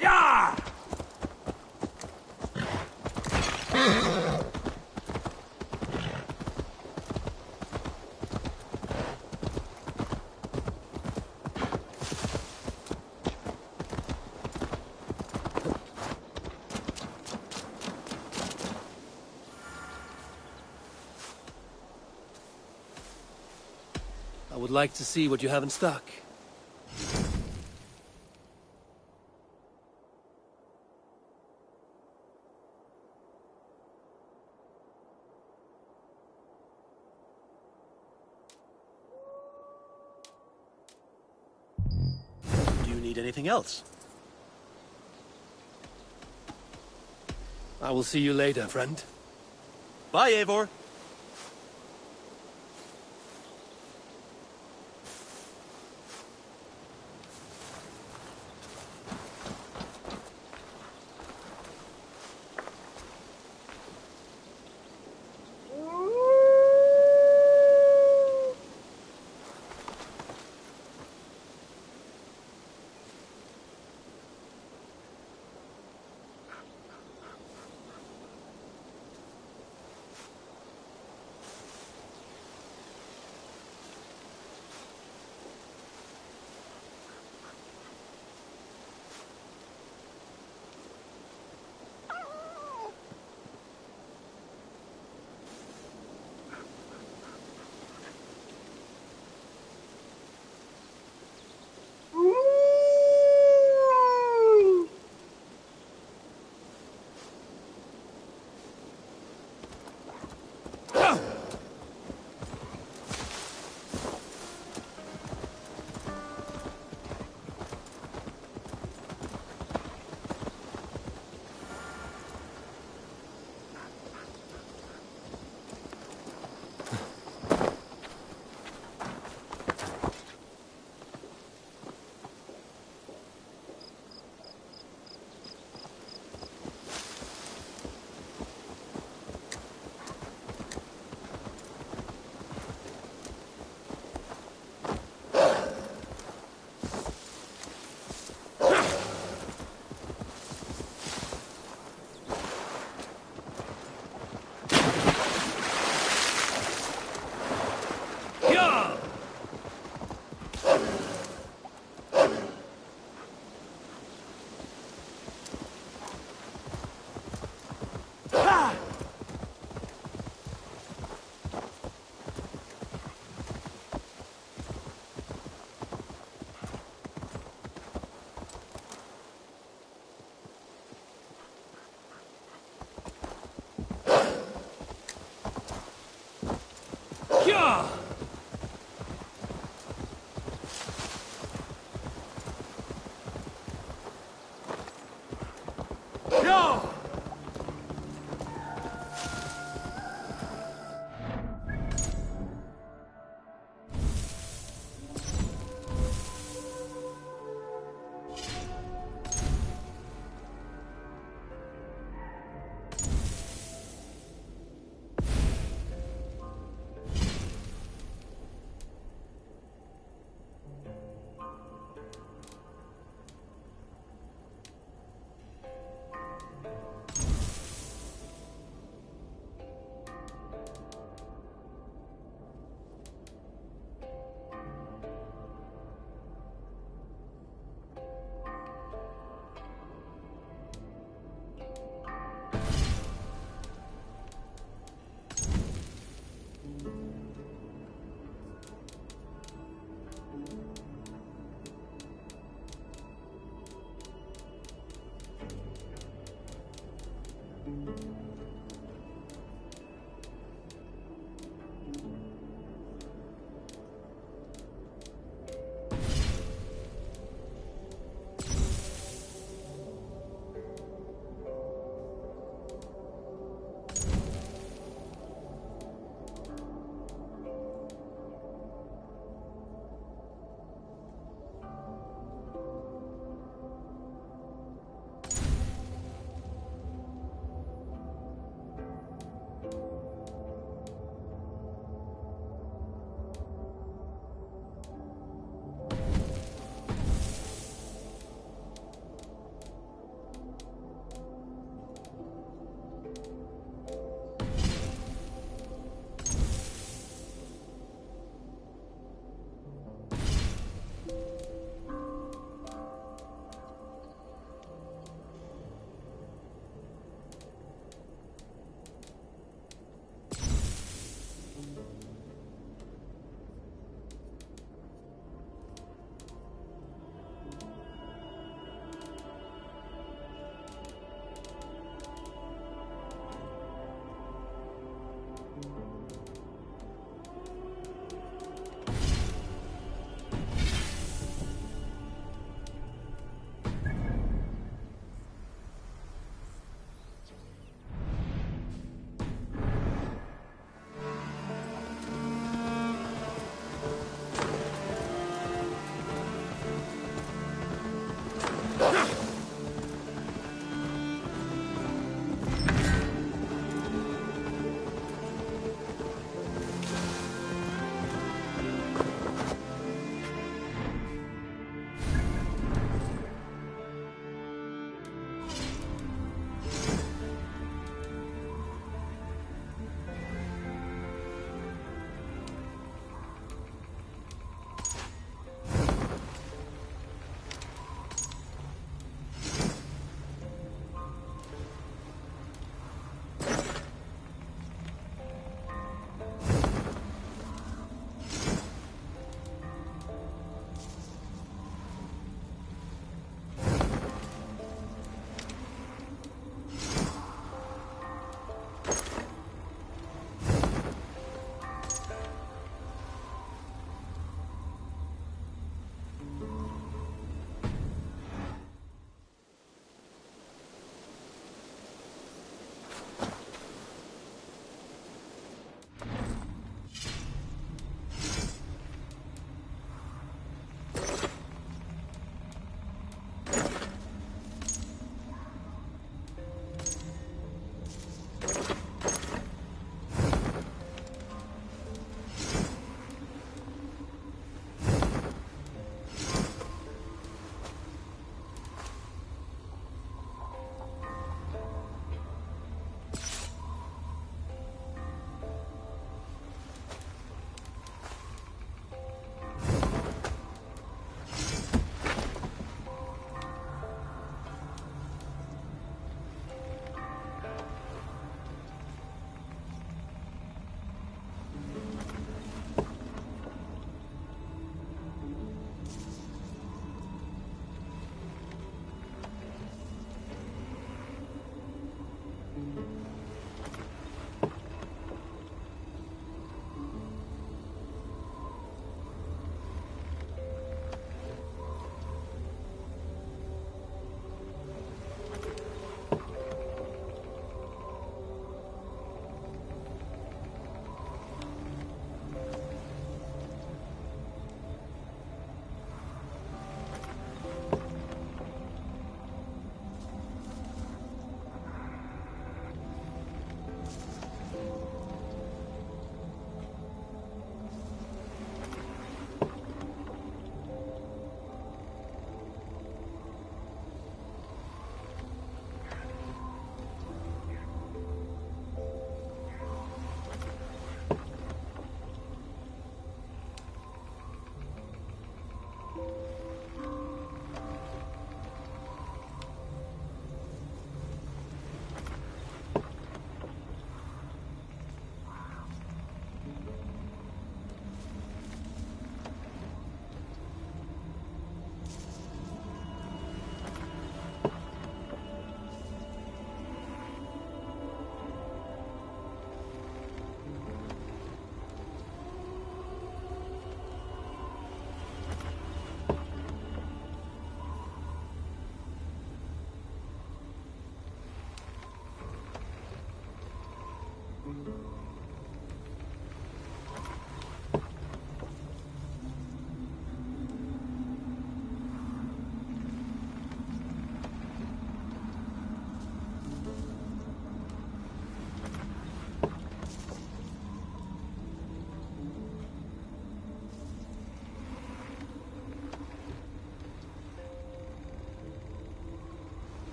Yeah! I would like to see what you have in stock. Do you need anything else? I will see you later, friend. Bye, Eivor.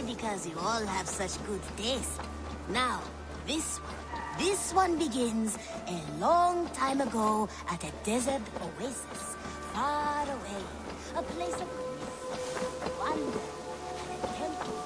Because you all have such good taste. Now, this one begins a long time ago at a desert oasis, far away. A place of peace, wonder, and a temple.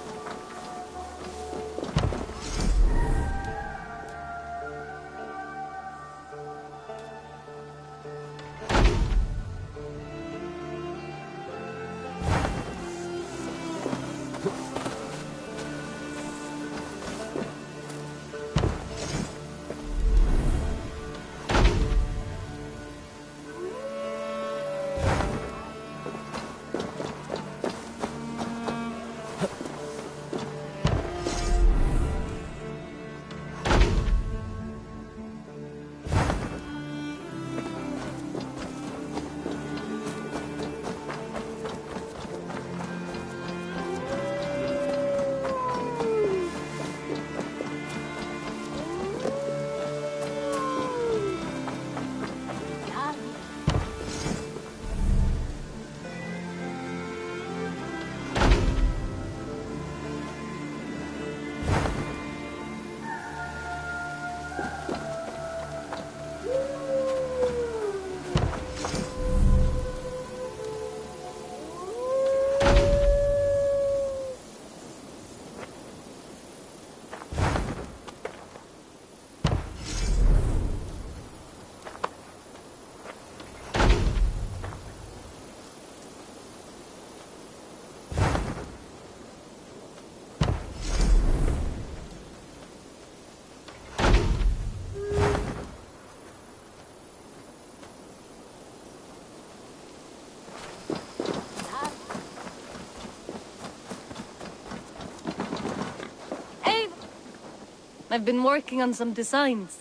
I've been working on some designs.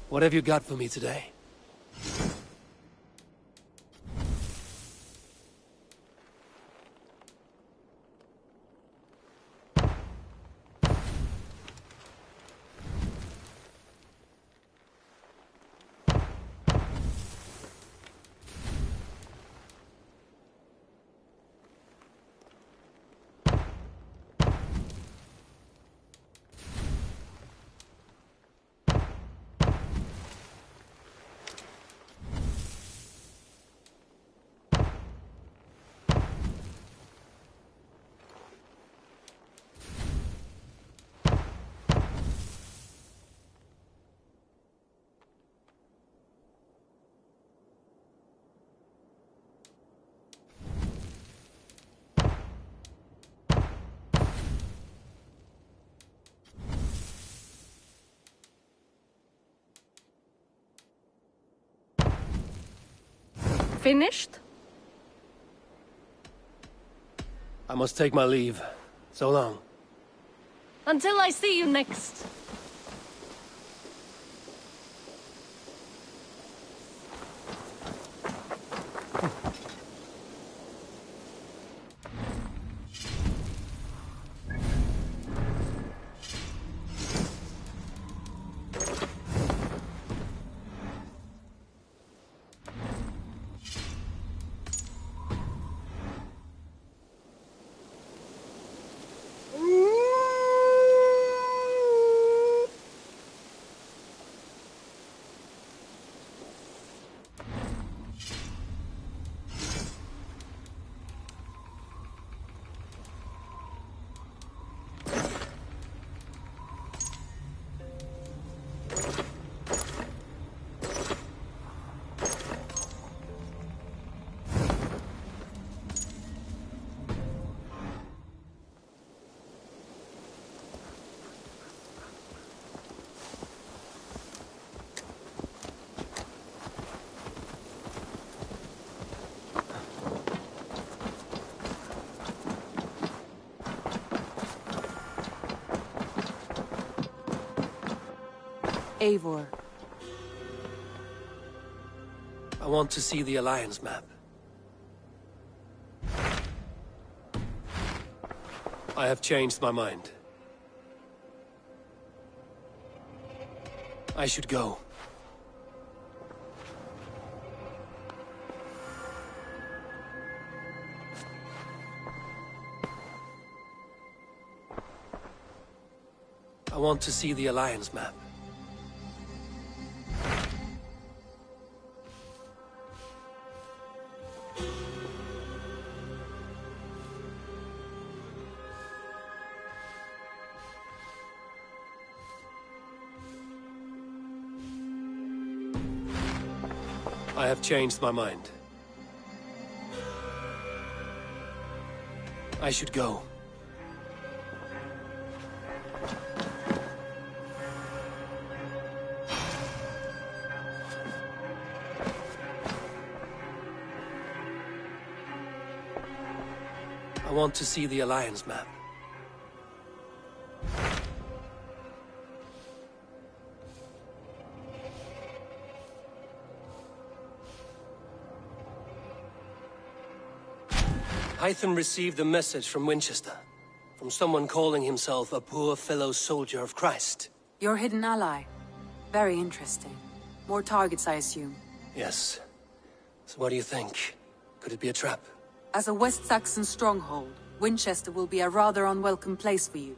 What have you got for me today? Finished? I must take my leave. So long. Until I see you next. Eivor. I want to see the Alliance map. I have changed my mind. I should go. I want to see the Alliance map. I have changed my mind. I should go. I want to see the Alliance map. Hytham received a message from Winchester, from someone calling himself a poor fellow soldier of Christ. Your hidden ally. Very interesting. More targets, I assume. Yes. So what do you think? Could it be a trap? As a West Saxon stronghold, Winchester will be a rather unwelcome place for you.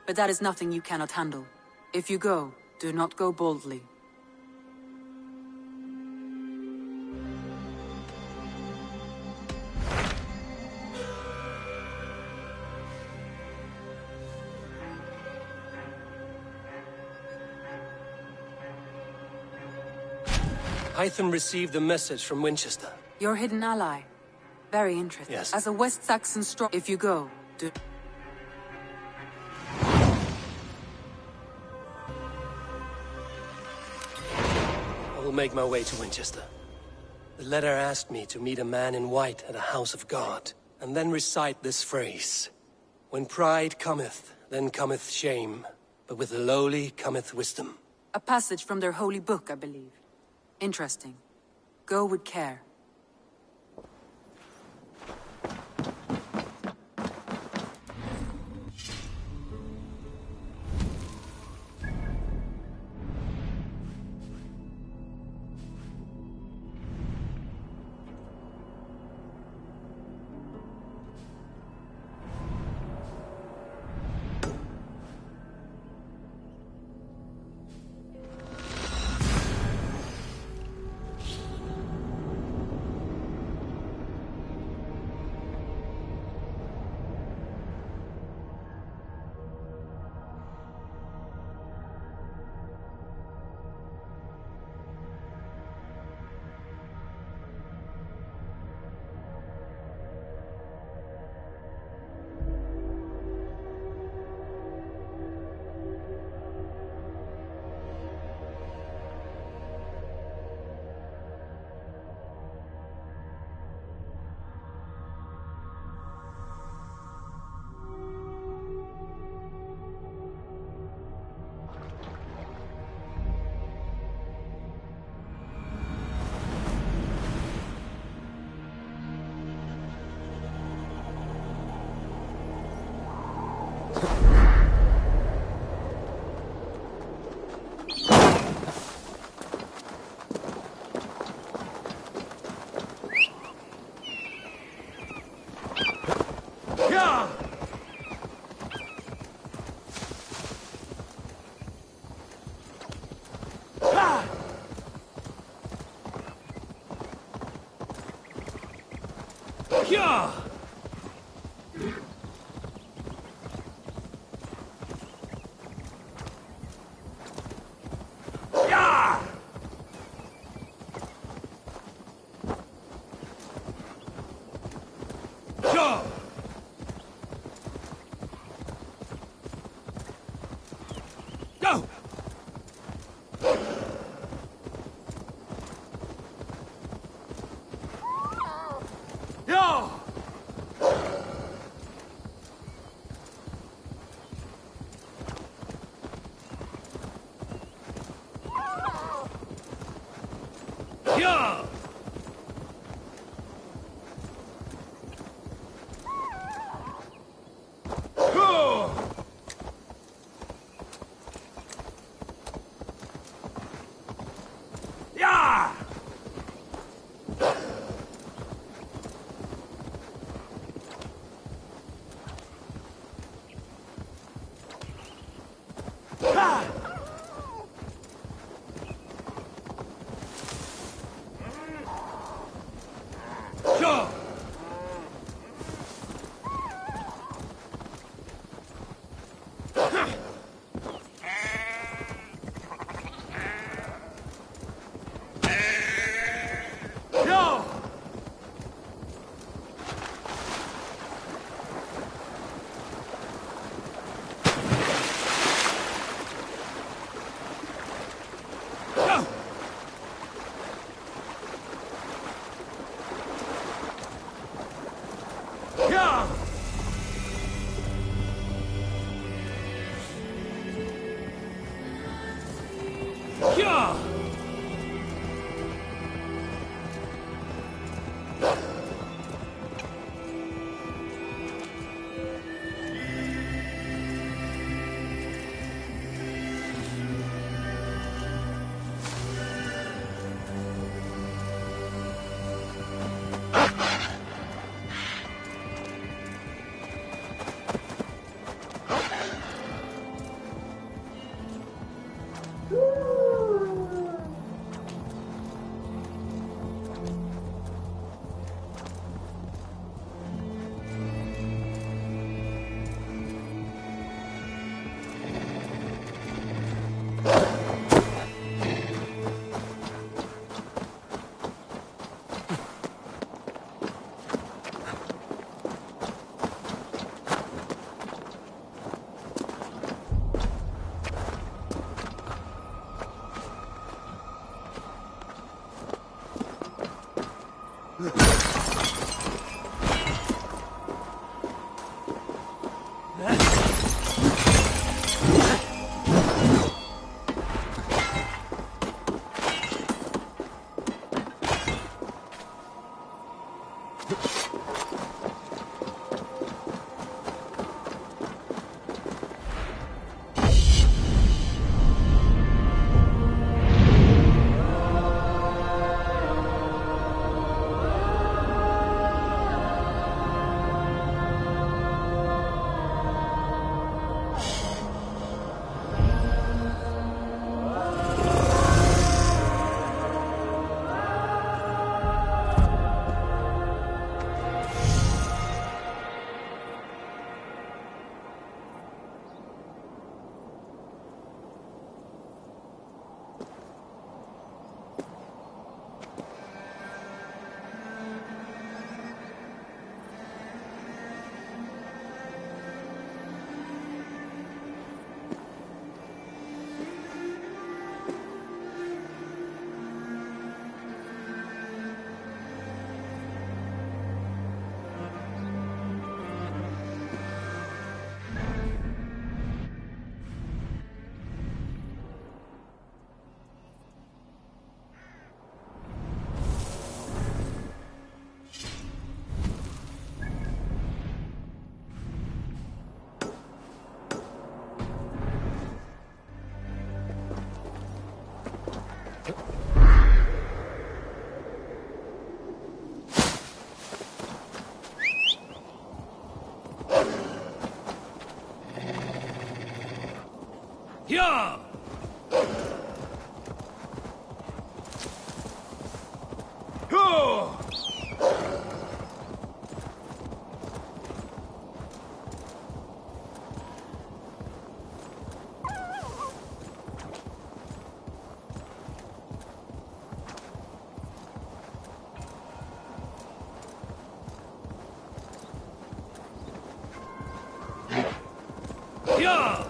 But that is nothing you cannot handle. If you go, do not go boldly. Hytham received a message from Winchester. Your hidden ally. Very interesting. Yes. As a West Saxon strong... If you go, do... I will make my way to Winchester. The letter asked me to meet a man in white at a house of God, and then recite this phrase. When pride cometh, then cometh shame, but with the lowly cometh wisdom. A passage from their holy book, I believe. Interesting. Go with care. Yeah! Yeah!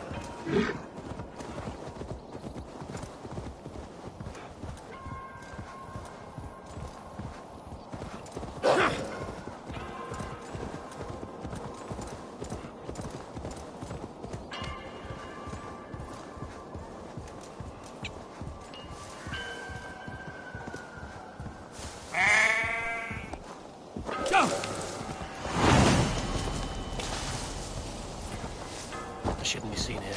I shouldn't be seen here.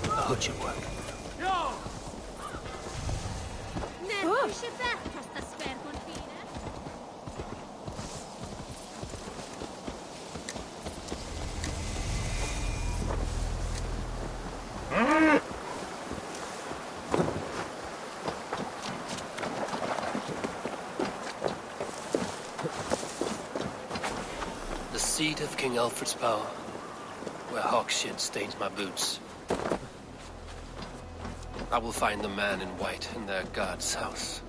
A hood should work. The seat of King Alfred's power, where hawk shit stains my boots. I will find the man in white in their god's house.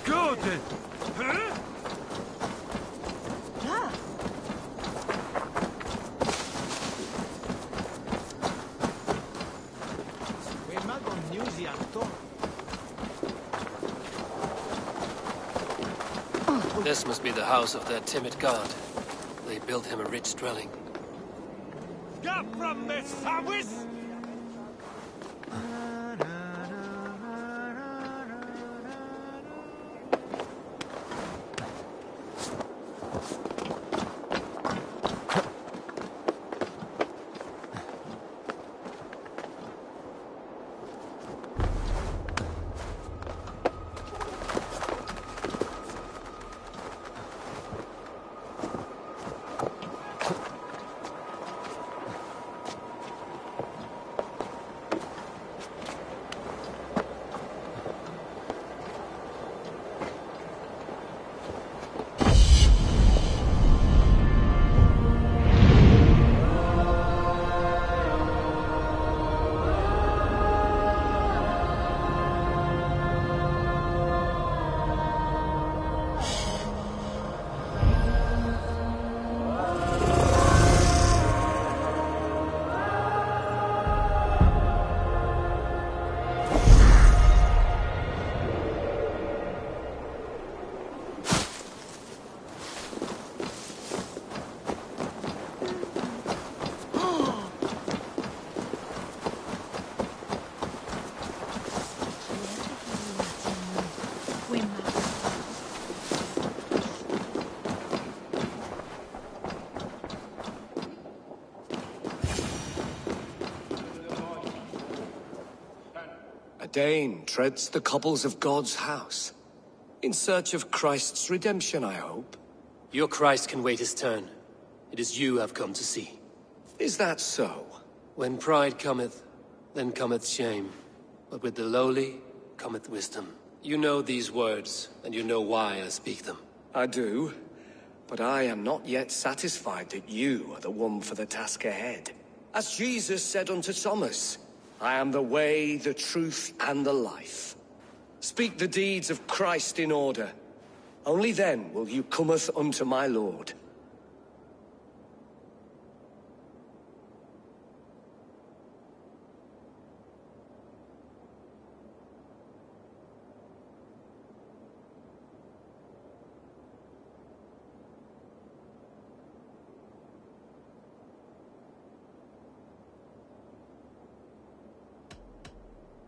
Good! Huh? This must be the house of their timid god. They built him a rich dwelling. Get from this house! Dane treads the cobbles of God's house. In search of Christ's redemption, I hope. Your Christ can wait his turn. It is you I've come to see. Is that so? When pride cometh, then cometh shame. But with the lowly cometh wisdom. You know these words, and you know why I speak them. I do. But I am not yet satisfied that you are the one for the task ahead. As Jesus said unto Thomas, I am the way, the truth, and the life. Speak the deeds of Christ in order. Only then will you cometh unto my Lord.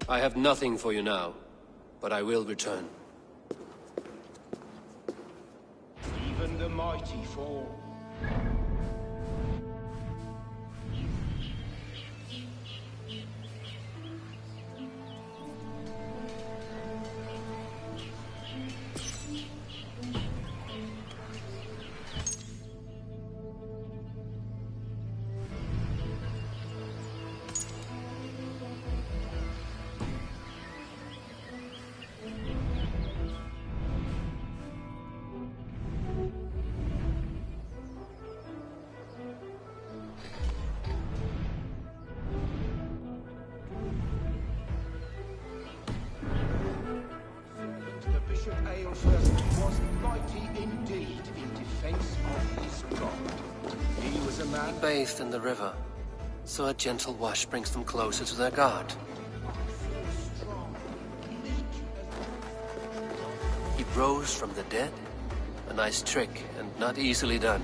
I have nothing for you now, but I will return. Even the mighty fall. Bishop Aelfirst was mighty indeed in defense of his God. He was a man... He bathed in the river, so a gentle wash brings them closer to their God. He rose from the dead? A nice trick, and not easily done.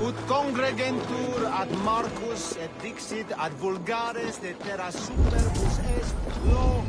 Ut congregentur ad Marcus et dixit ad vulgares de terra superbus est lo...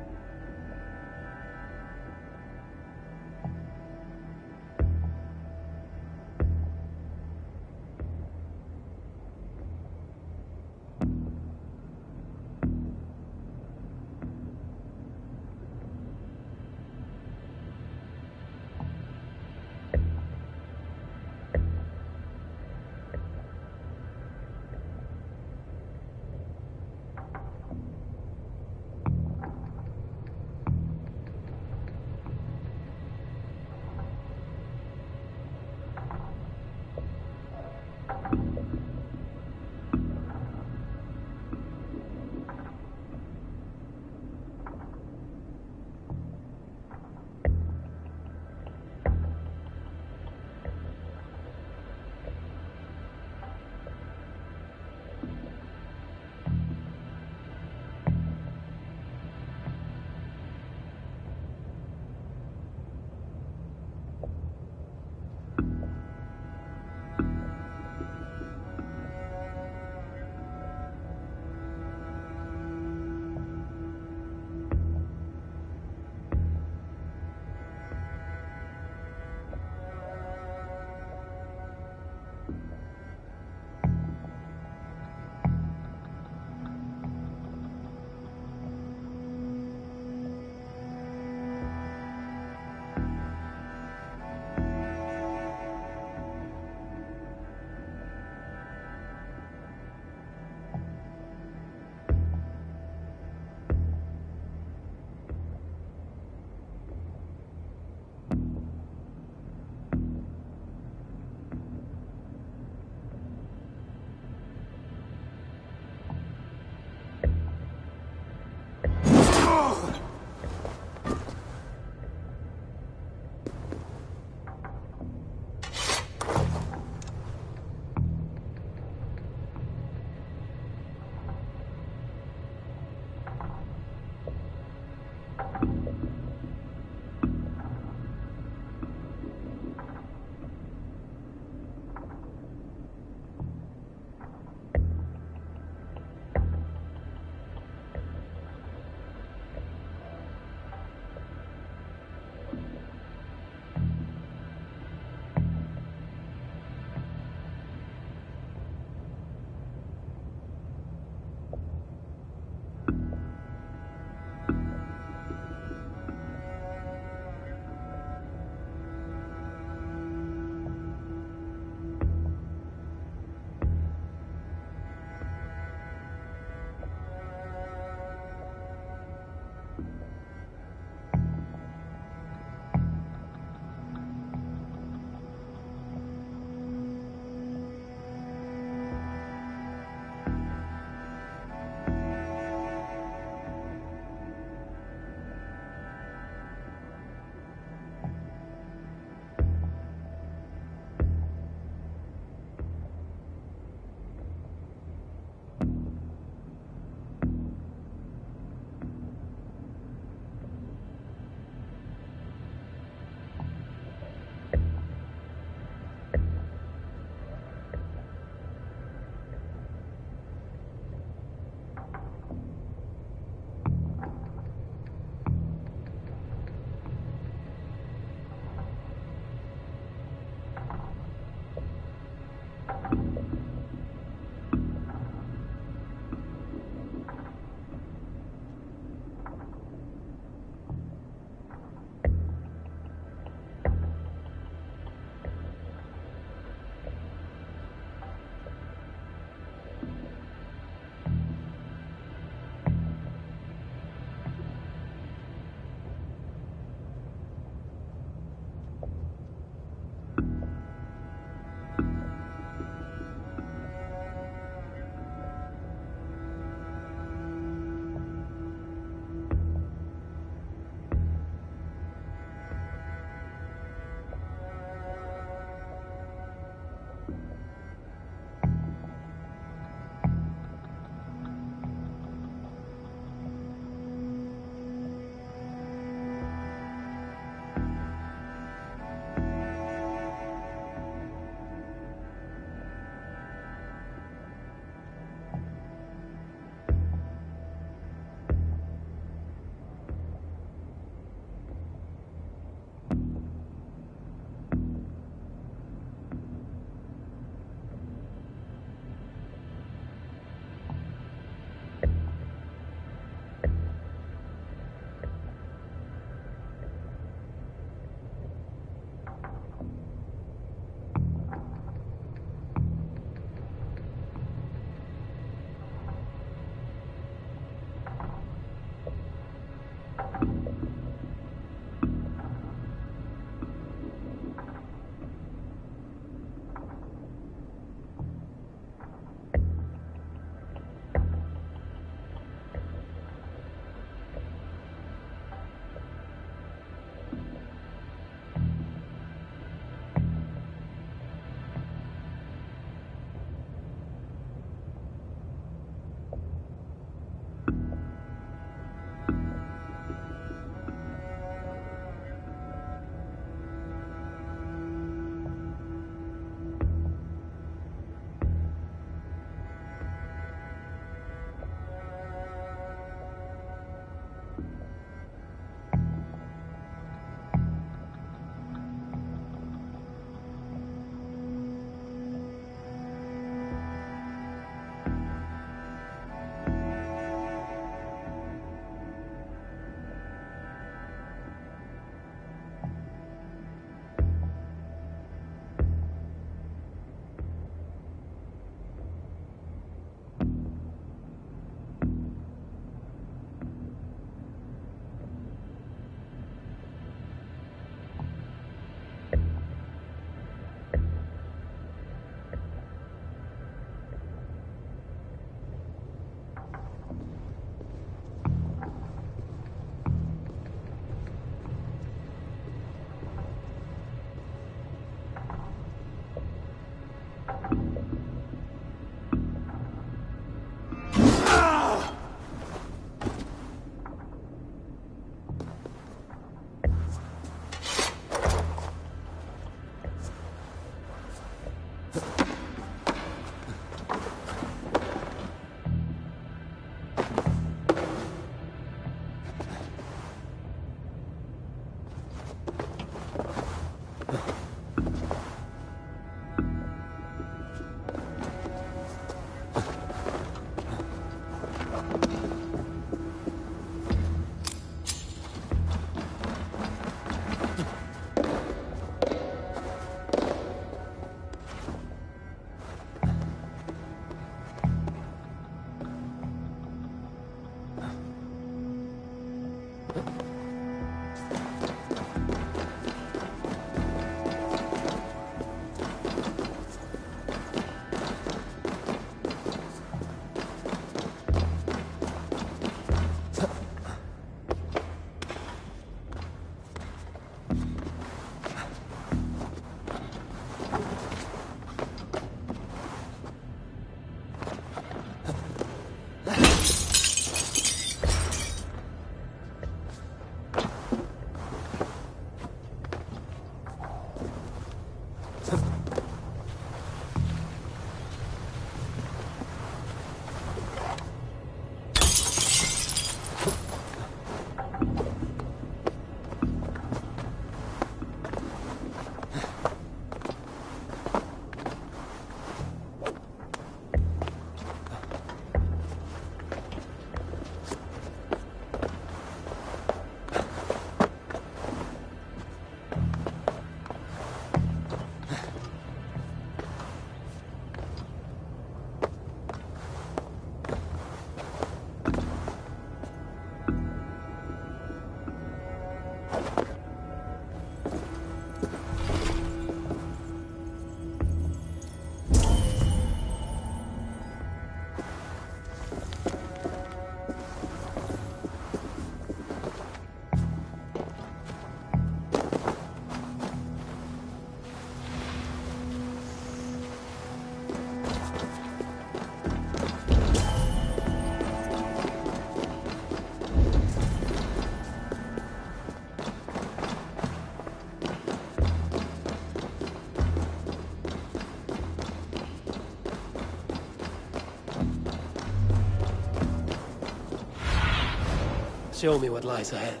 Show me what lies ahead.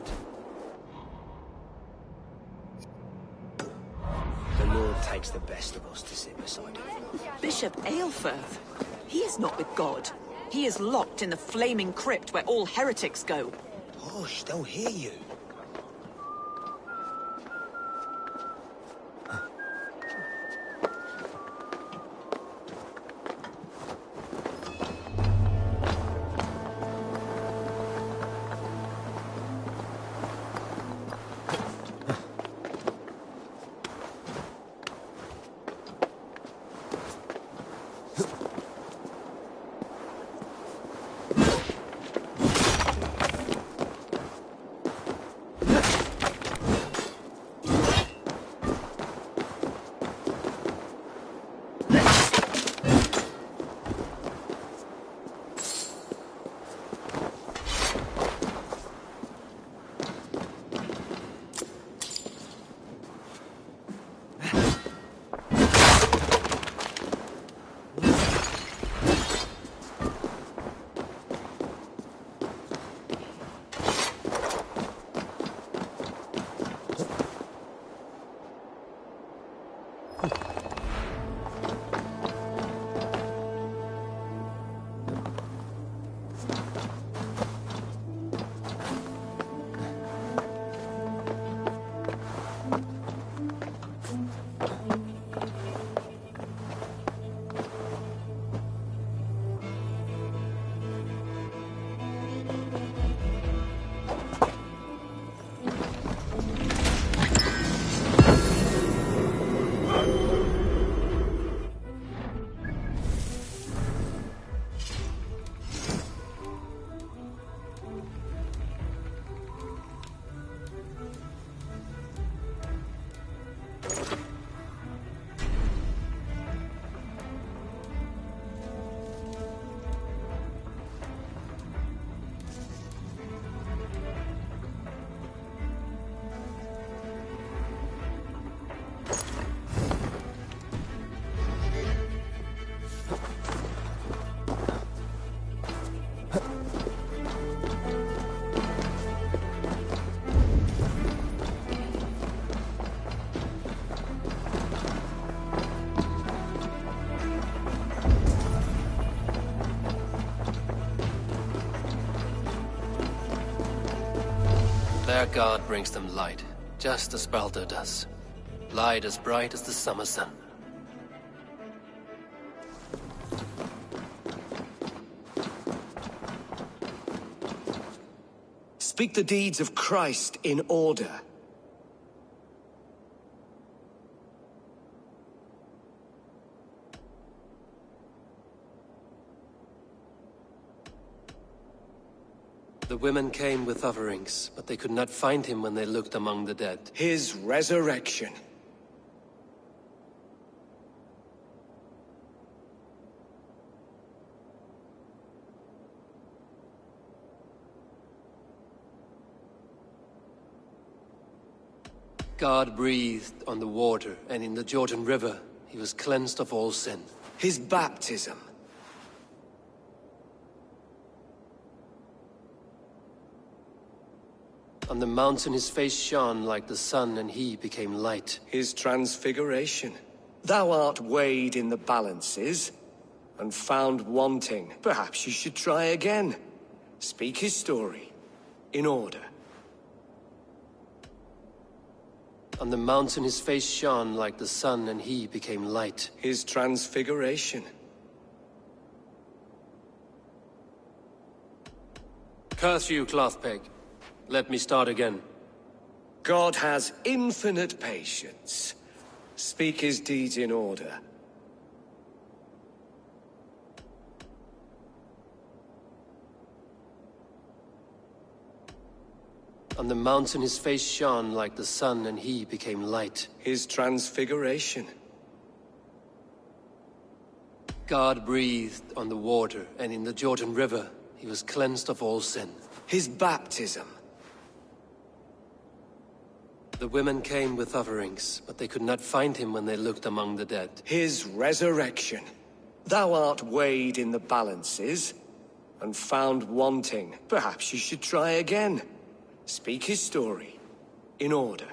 The Lord takes the best of us to sit beside him. Bishop Aelfirth? He is not with God. He is locked in the flaming crypt where all heretics go. Hush, they'll hear you. Their god brings them light, just as Baldur does. Light as bright as the summer sun. speak the deeds of Christ in order. The women came with offerings, but they could not find him when they looked among the dead. His resurrection. God breathed on the water, and in the Jordan River, he was cleansed of all sin. His baptism. On the mountain his face shone like the sun, and he became light. His transfiguration. Thou art weighed in the balances, and found wanting. Perhaps you should try again. Speak his story, in order. On the mountain his face shone like the sun, and he became light. His transfiguration. Curse you, Clothpeg. Let me start again. God has infinite patience. Speak his deeds in order. On the mountain his face shone like the sun, and he became light. His transfiguration. God breathed on the water, and in the Jordan River he was cleansed of all sin. His baptism. The women came with offerings, but they could not find him when they looked among the dead. His resurrection. Thou art weighed in the balances, and found wanting. Perhaps you should try again. Speak his story, in order.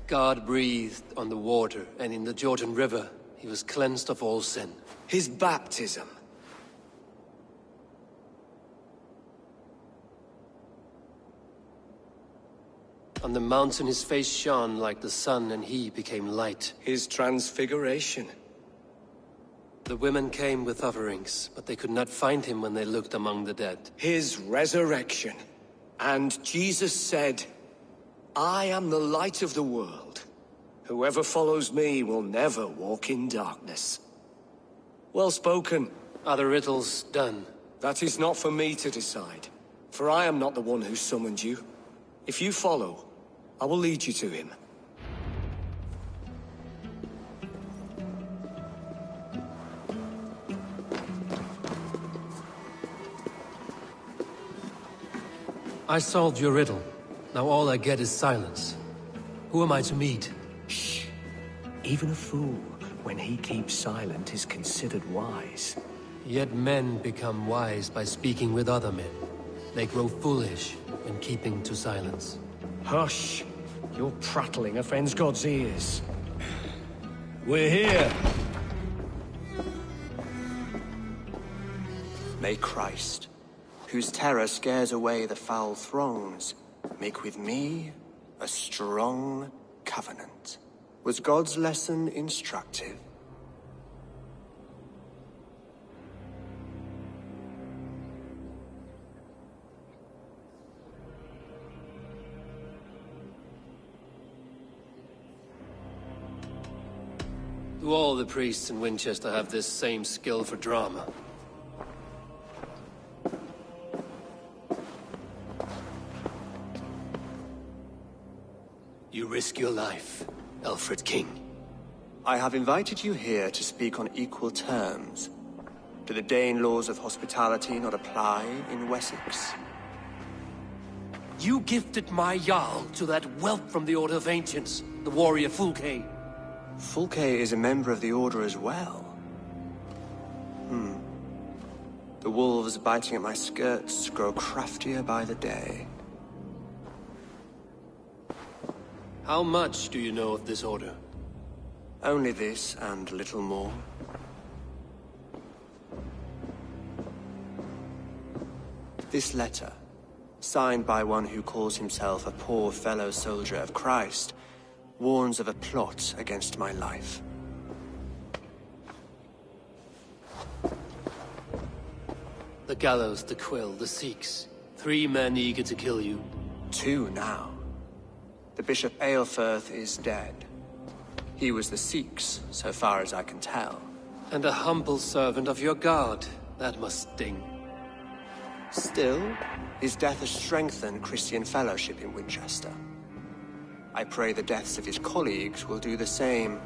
God breathed on the water, and in the Jordan River he was cleansed of all sin. His baptism. On the mountain his face shone like the sun, and he became light. His transfiguration. The women came with offerings, but they could not find him when they looked among the dead. His resurrection. And Jesus said, I am the light of the world. Whoever follows me will never walk in darkness. Well spoken. Are the riddles done? That is not for me to decide, for I am not the one who summoned you. If you follow, I will lead you to him. I solved your riddle. Now all I get is silence. Who am I to meet? Shh. Even a fool, when he keeps silent, is considered wise. Yet men become wise by speaking with other men. They grow foolish when keeping to silence. Hush! Your prattling offends God's ears. We're here! May Christ, whose terror scares away the foul throngs, make with me a strong covenant. Was God's lesson instructive? Do all the priests in Winchester have this same skill for drama? You risk your life, Alfred King. I have invited you here to speak on equal terms. Do the Dane laws of hospitality not apply in Wessex? You gifted my Jarl to that whelp from the Order of Ancients, the warrior Fulke. Fulke is a member of the Order as well. The wolves biting at my skirts grow craftier by the day. How much do you know of this order? Only this and little more. This letter, signed by one who calls himself a poor fellow soldier of Christ, warns of a plot against my life. The gallows, the quill, the Sikhs. 3 men eager to kill you. 2 now. The Bishop Aelfirth is dead. He was the Sikhs, so far as I can tell. And a humble servant of your god. That must sting. Still, his death has strengthened Christian fellowship in Winchester. I pray the deaths of his colleagues will do the same.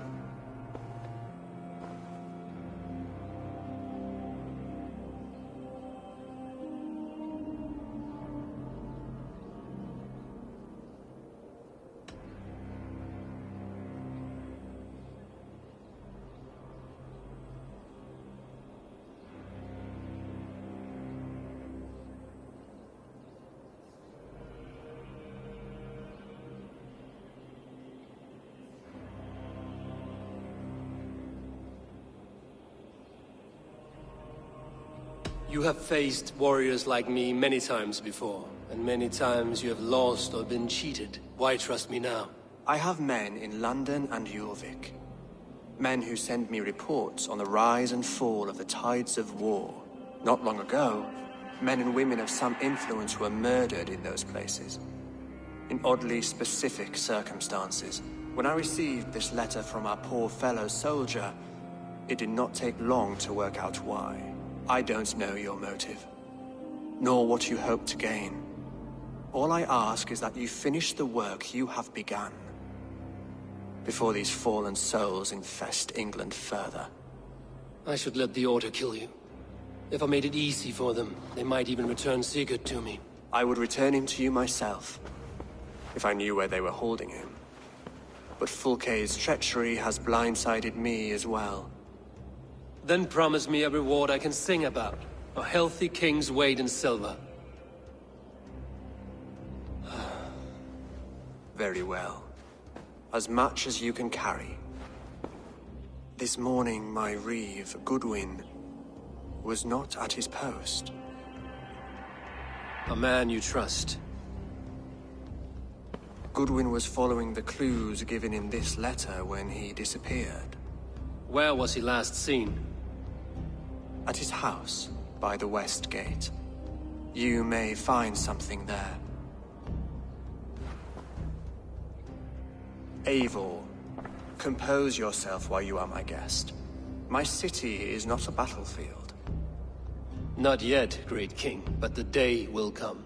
You have faced warriors like me many times before, and many times you have lost or been cheated. Why trust me now? I have men in London and Jorvik. Men who send me reports on the rise and fall of the tides of war. Not long ago, men and women of some influence were murdered in those places. In oddly specific circumstances. When I received this letter from our poor fellow soldier, it did not take long to work out why. I don't know your motive, nor what you hope to gain. All I ask is that you finish the work you have begun, before these fallen souls infest England further. I should let the Order kill you. If I made it easy for them, they might even return Sigurd to me. I would return him to you myself, if I knew where they were holding him. But Fulke's treachery has blindsided me as well. Then promise me a reward I can sing about. A healthy king's weight in silver. Very well. As much as you can carry. This morning, my reeve, Goodwin, was not at his post. A man you trust. Goodwin was following the clues given in this letter when he disappeared. Where was he last seen? At his house, by the West Gate. You may find something there. Eivor, compose yourself while you are my guest. My city is not a battlefield. Not yet, great king, but the day will come.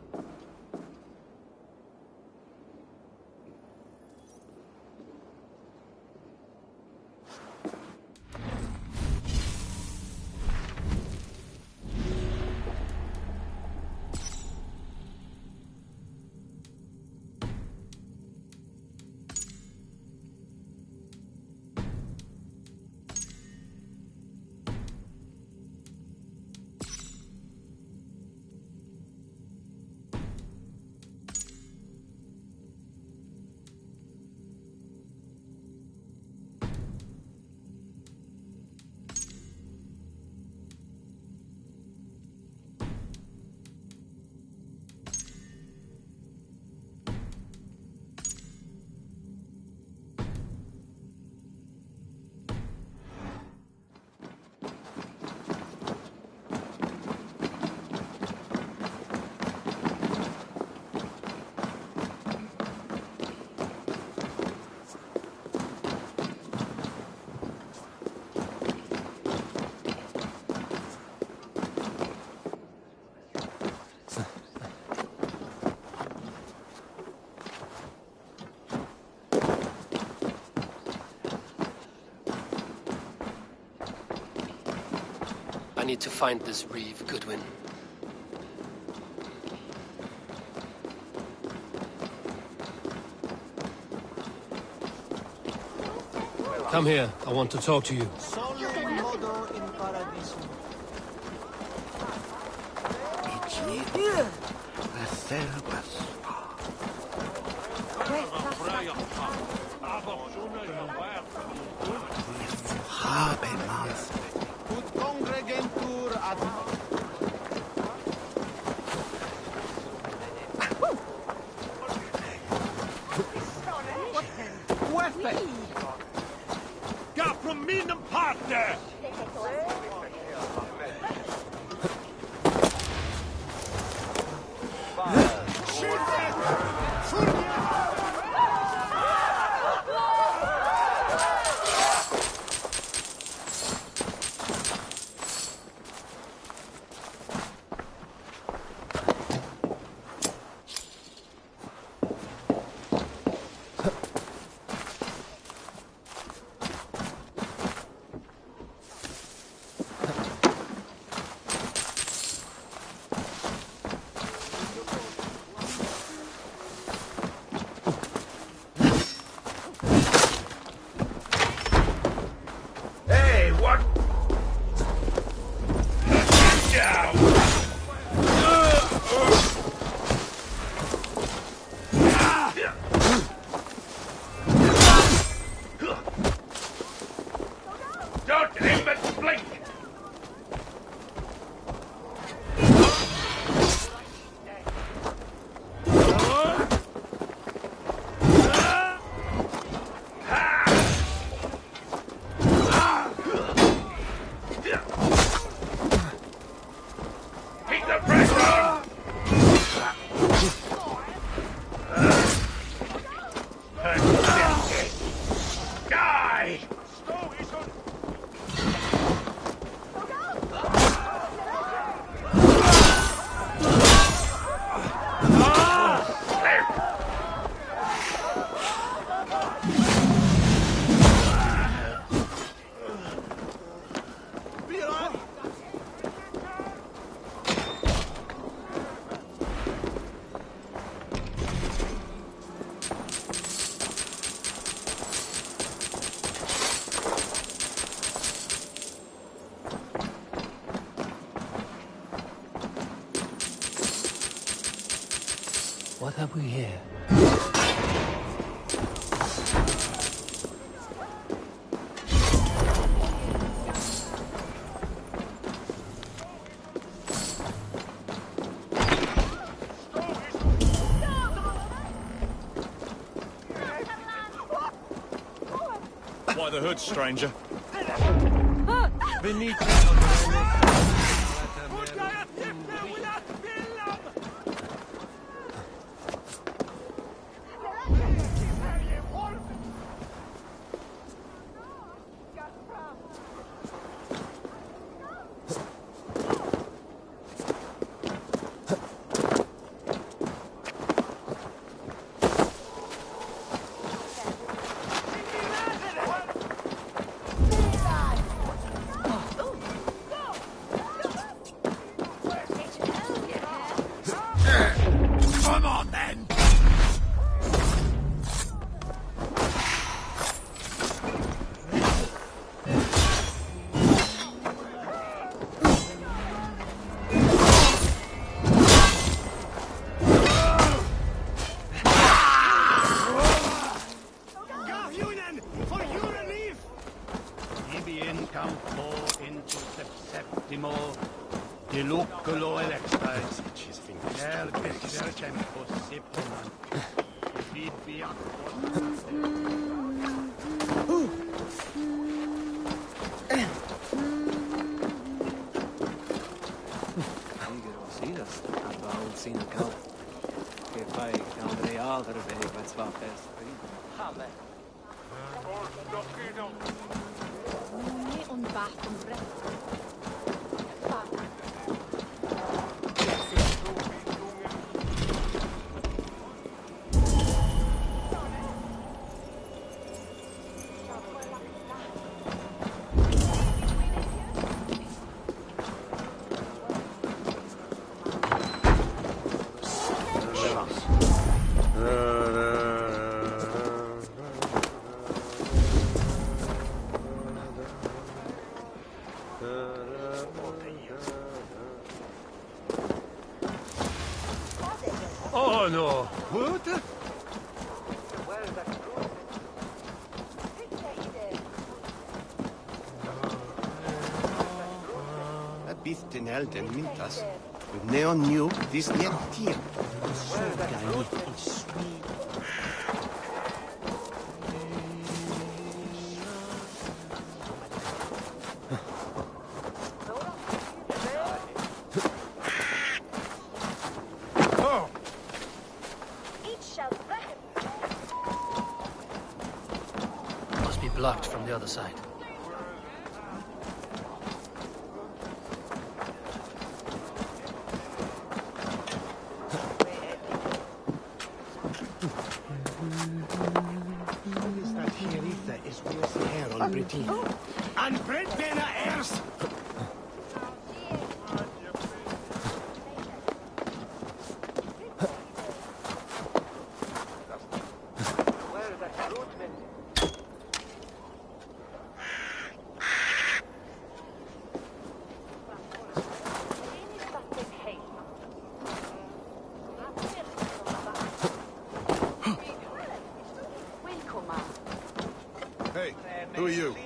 I need to find this reeve, Goodwin. Come here. I want to talk to you. What have we here? Why the hood, stranger? Come on, then! For your relief! Ibi in campo into septimo diluculo electais. Ergecem possiblement. Vid Und Bach und Brett. Oh no! What? Bitten Helden mintas. With neon new this yet team. Must be blocked from the other side. And Brent Bena Airs! Hey, who are you?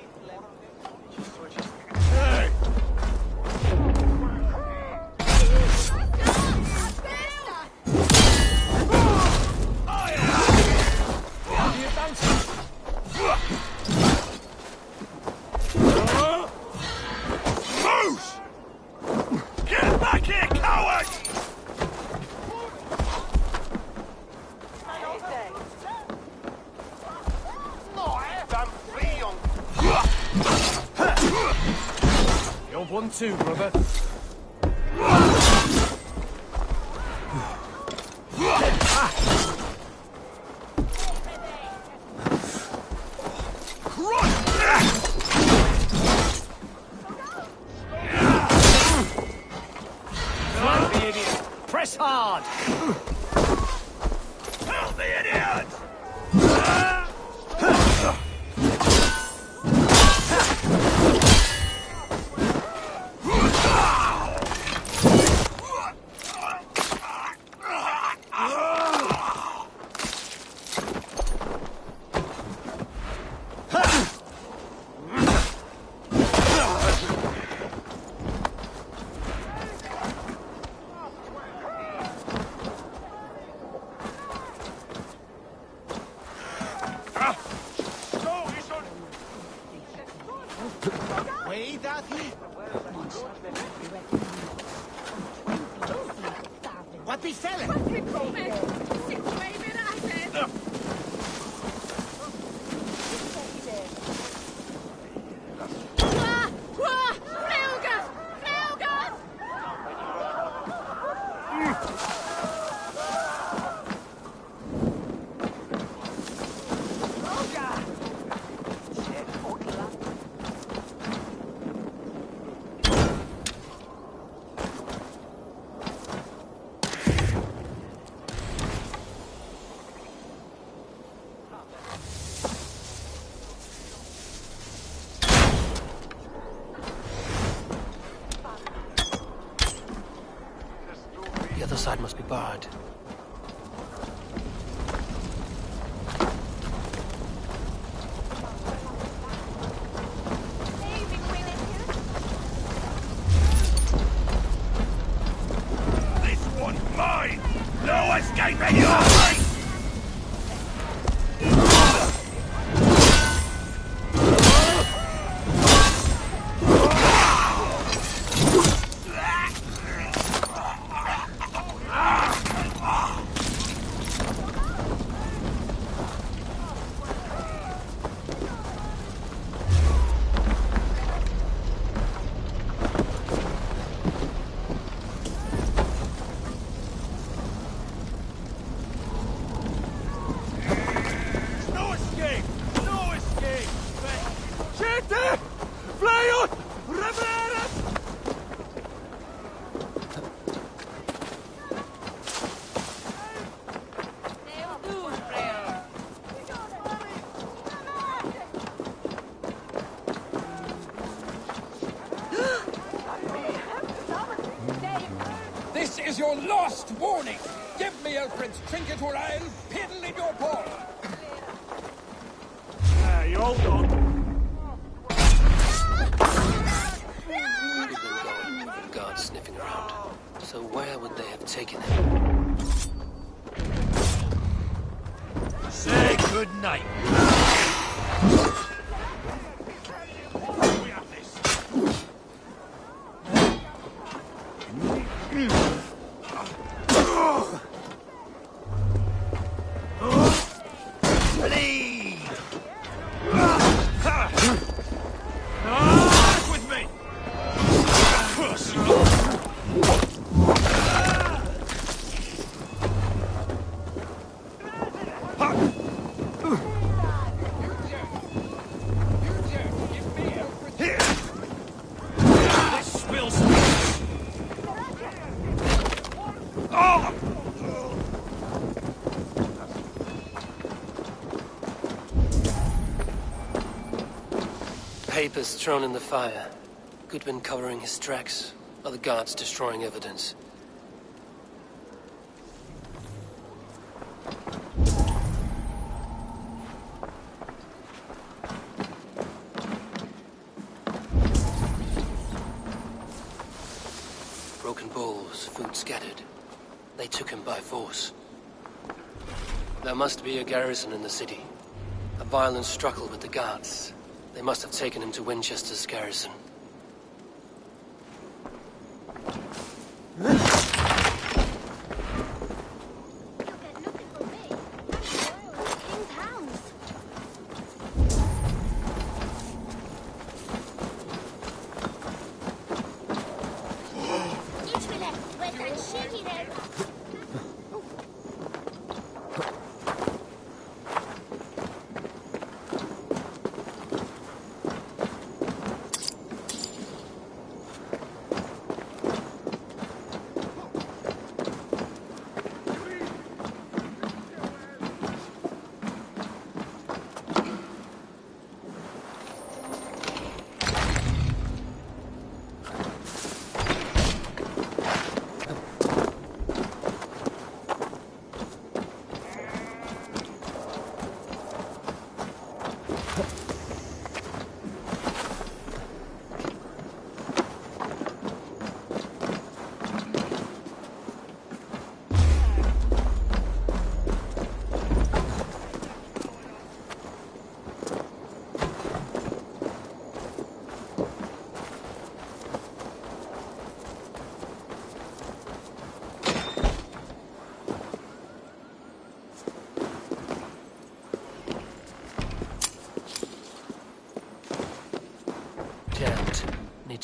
Get back here, coward! You're 1-2, brother. Press hard! Help the idiot! Patisele! The other side must be barred. This one's mine! No escaping your fate! This is your last warning! Give me Elfred's trinket or I'll piddle in your paw! You hold on. Where did them go? The guards sniffing around. So where would they have taken him? Say good night. Papers thrown in the fire. Goodwin covering his tracks. Other guards destroying evidence. Broken bowls, food scattered. They took him by force. There must be a garrison in the city. A violent struggle with the guards. They must have taken him to Winchester's garrison.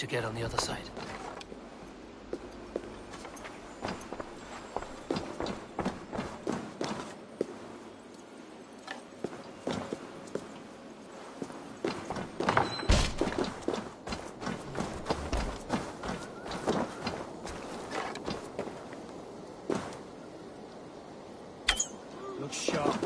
to get on the other side. Looks sharp.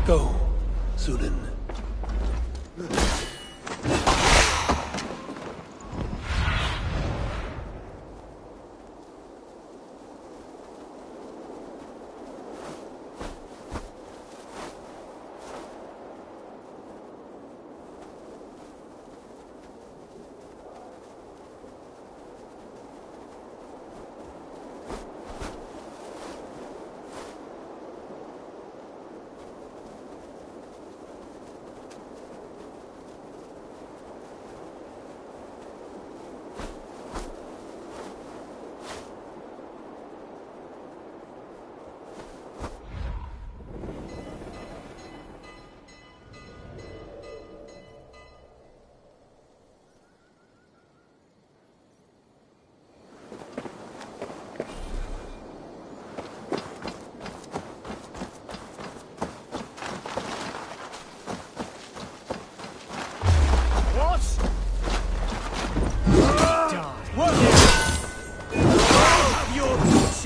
Go, Zulin.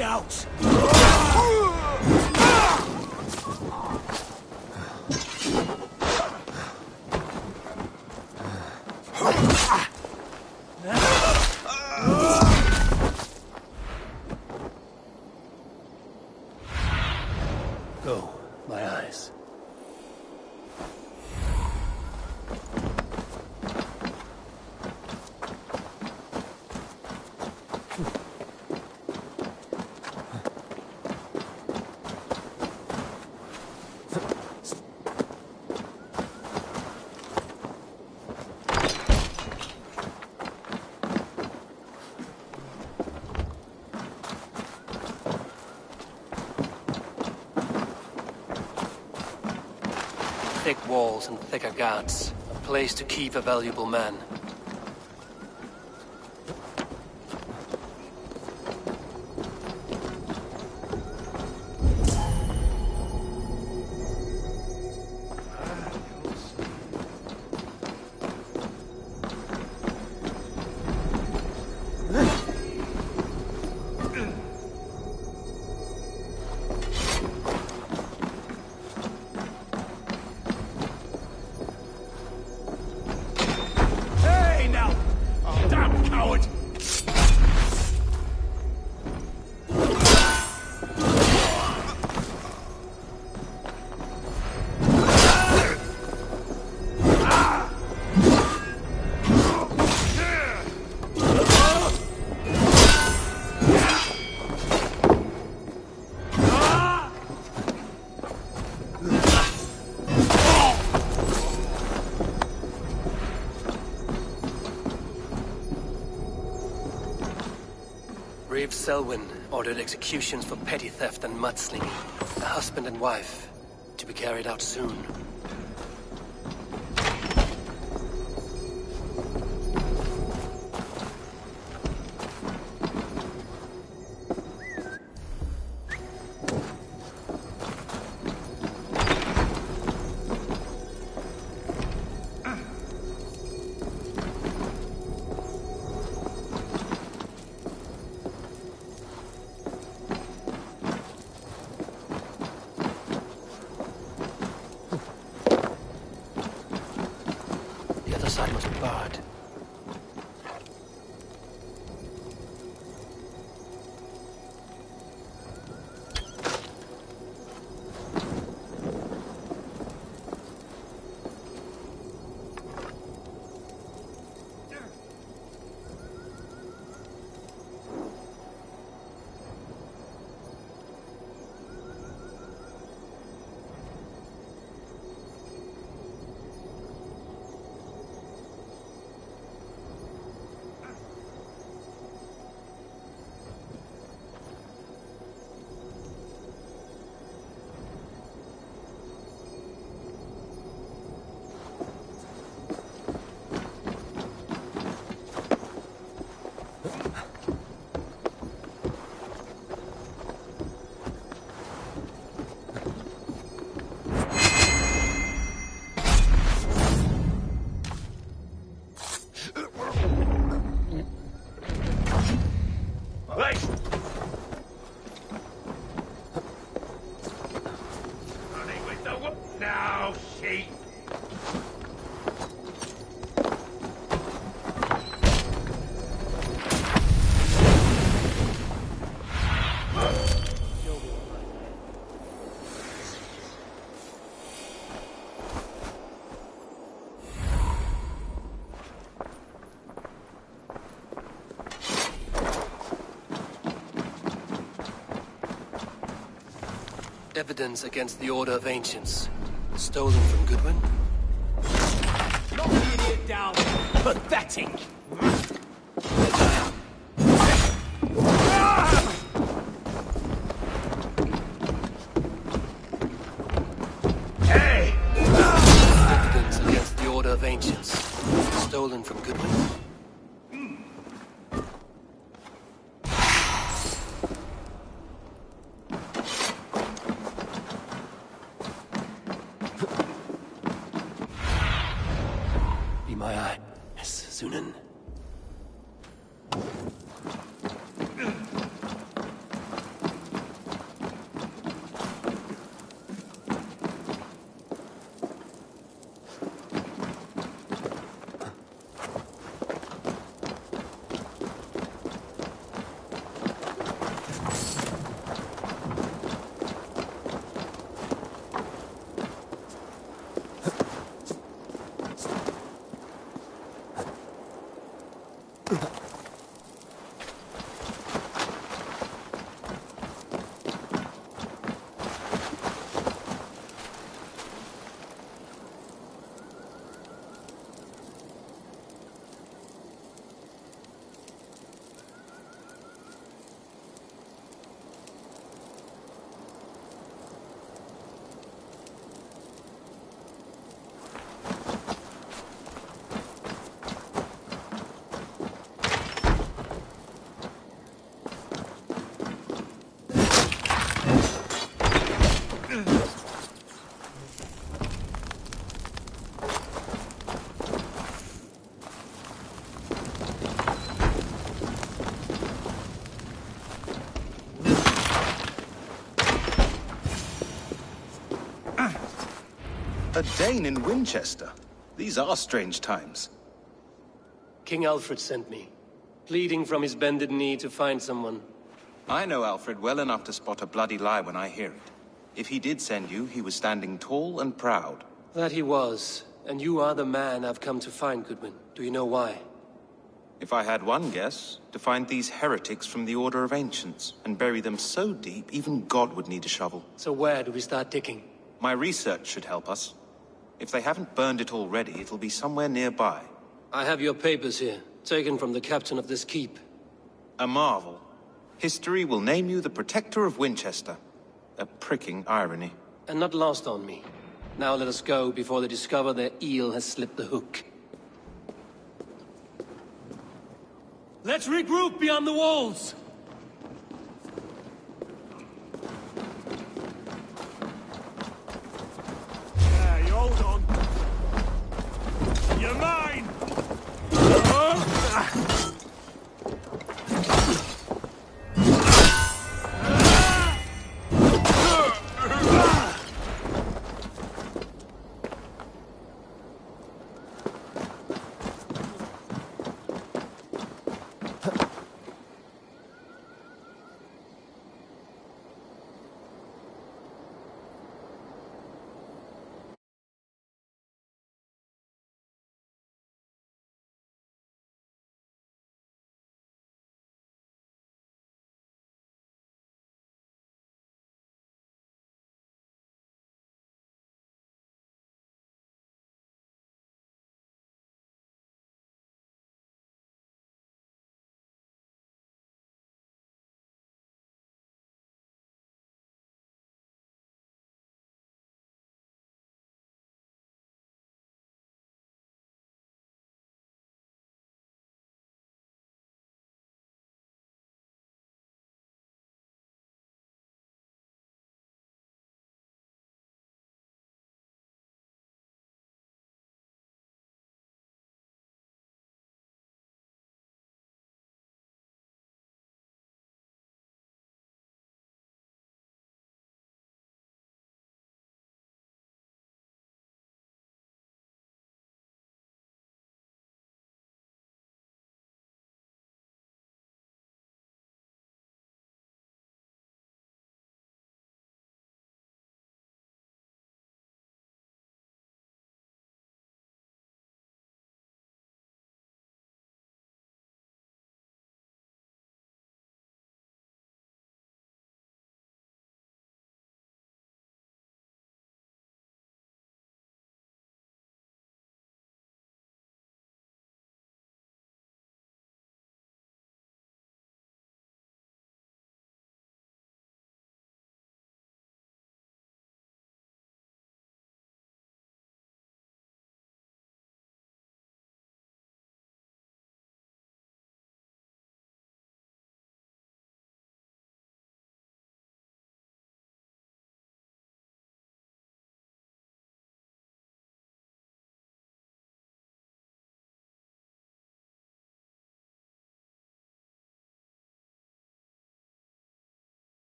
Out! Go, my eyes. Thick walls and thicker guards. A place to keep a valuable man. Reeve Selwyn ordered executions for petty theft and mudslinging. A husband and wife, to be carried out soon. bard. Evidence against the Order of Ancients. Stolen from Goodwin? Knock the idiot down! Pathetic! Hey! Evidence against the Order of Ancients. Stolen from Goodwin? My eye, Sunan. A Dane in Winchester. These are strange times. King Alfred sent me, pleading from his bended knee to find someone. I know Alfred well enough to spot a bloody lie when I hear it. If he did send you, he was standing tall and proud. That he was, and you are the man I've come to find, Goodwin. Do you know why? If I had one guess, to find these heretics from the Order of Ancients, and bury them so deep, even God would need a shovel. So where do we start digging? My research should help us. If they haven't burned it already, it'll be somewhere nearby. I have your papers here, taken from the captain of this keep. A marvel. History will name you the Protector of Winchester. A pricking irony. And not lost on me. Now let us go before they discover their eel has slipped the hook. Let's regroup beyond the walls! Yeah, you hold on. You're mine!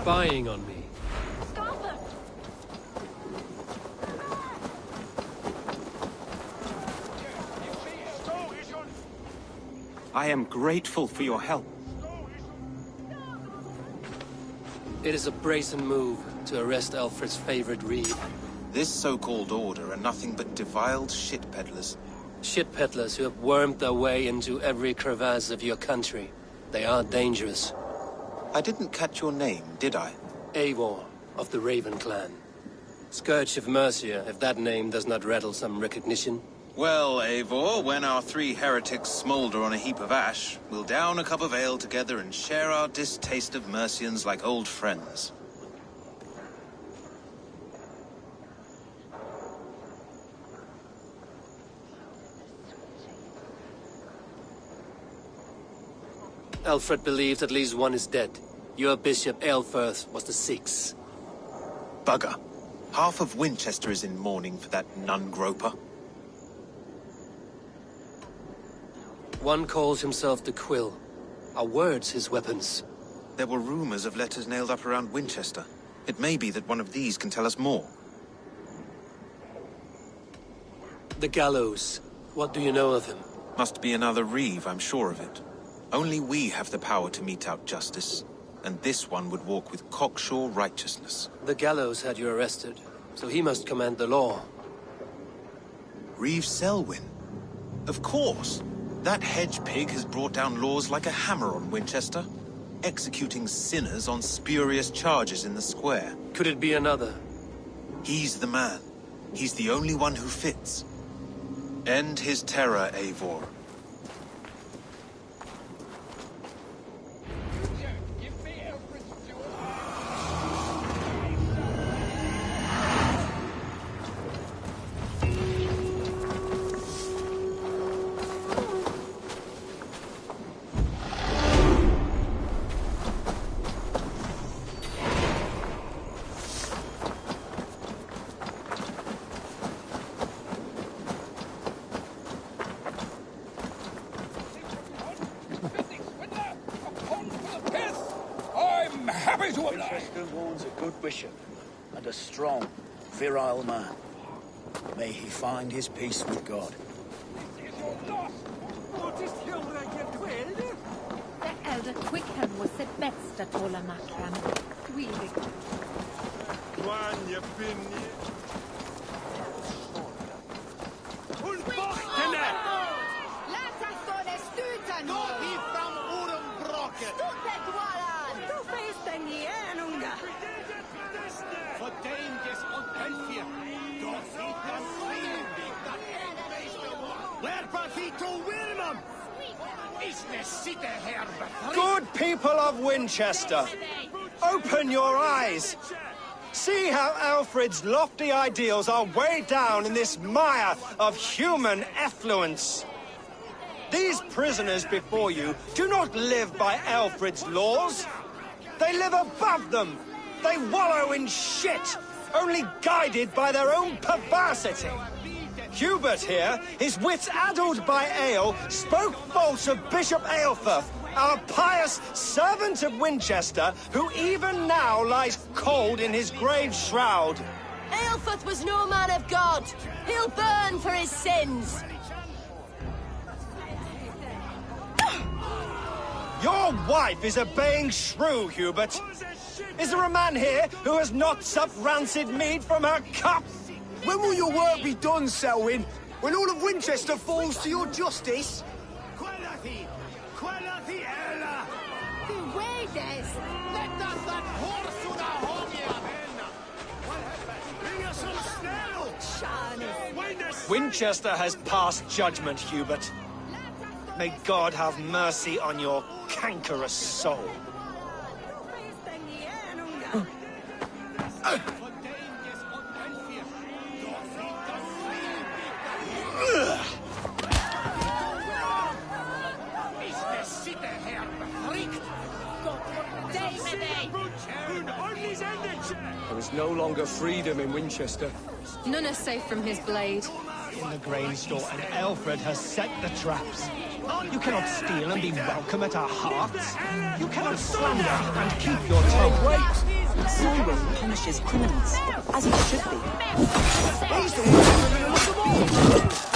spying on me. I am grateful for your help. It is a brazen move to arrest Alfred's favorite reed. This so-called order are nothing but defiled shit peddlers. Shit peddlers who have wormed their way into every crevasse of your country. They are dangerous. I didn't catch your name, did I? Eivor, of the Raven Clan. Scourge of Mercia, if that name does not rattle some recognition. Well, Eivor, when our 3 heretics smolder on a heap of ash, we'll down a cup of ale together and share our distaste of Mercians like old friends. Alfred believed at least one is dead. Your Bishop Aelfirth was the 6th. Bugger. Half of Winchester is in mourning for that nun-groper. One calls himself the Quill. Are words his weapons? There were rumors of letters nailed up around Winchester. It may be that one of these can tell us more. The gallows. What do you know of him? Must be another Reeve, I'm sure of it. Only we have the power to mete out justice, and this one would walk with cocksure righteousness. The gallows had you arrested, so he must command the law. Reeve Selwyn? Of course! That hedge pig has brought down laws like a hammer on Winchester, executing sinners on spurious charges in the square. Could it be another? He's the man. He's the only one who fits. End his terror, Eivor. Winchester warns a good bishop and a strong, virile man. May he find his peace with God. The elder Quickham was the best at Olamakran. Really. Good people of Winchester, open your eyes. See how Alfred's lofty ideals are weighed down in this mire of human effluence. These prisoners before you do not live by Alfred's laws. They live above them. They wallow in shit, only guided by their own perversity. Hubert here, his wits addled by ale, spoke false of Bishop Aelfirth, our pious servant of Winchester, who even now lies cold in his grave shroud. Aelfirth was no man of God. He'll burn for his sins. Your wife is obeying shrew, Hubert. Is there a man here who has not supped rancid mead from her cup? When will your work be done, Selwyn? When all of Winchester falls to your justice? Winchester has passed judgment, Hubert. May God have mercy on your cankerous soul. There is no longer freedom in Winchester. None is safe from his blade. in the grain store, and Alfred has set the traps. You cannot steal and be welcome at our hearths. You cannot slander and keep your tongue. Wait! Cyril punishes criminals, as it should be. He's the one who's in the wall.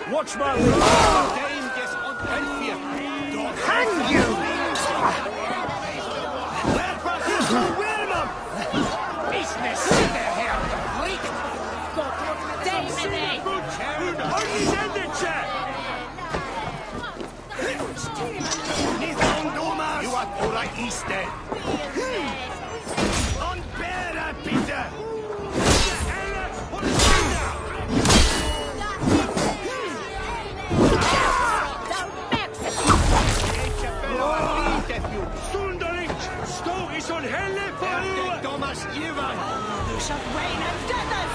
Watch my lead! Hang you! Where was you, Wilhelm? Business in der Herr! Richt! You are pura iste! On Bära, bitte! Son helle for Thomas Ivan! You shall reign and death us!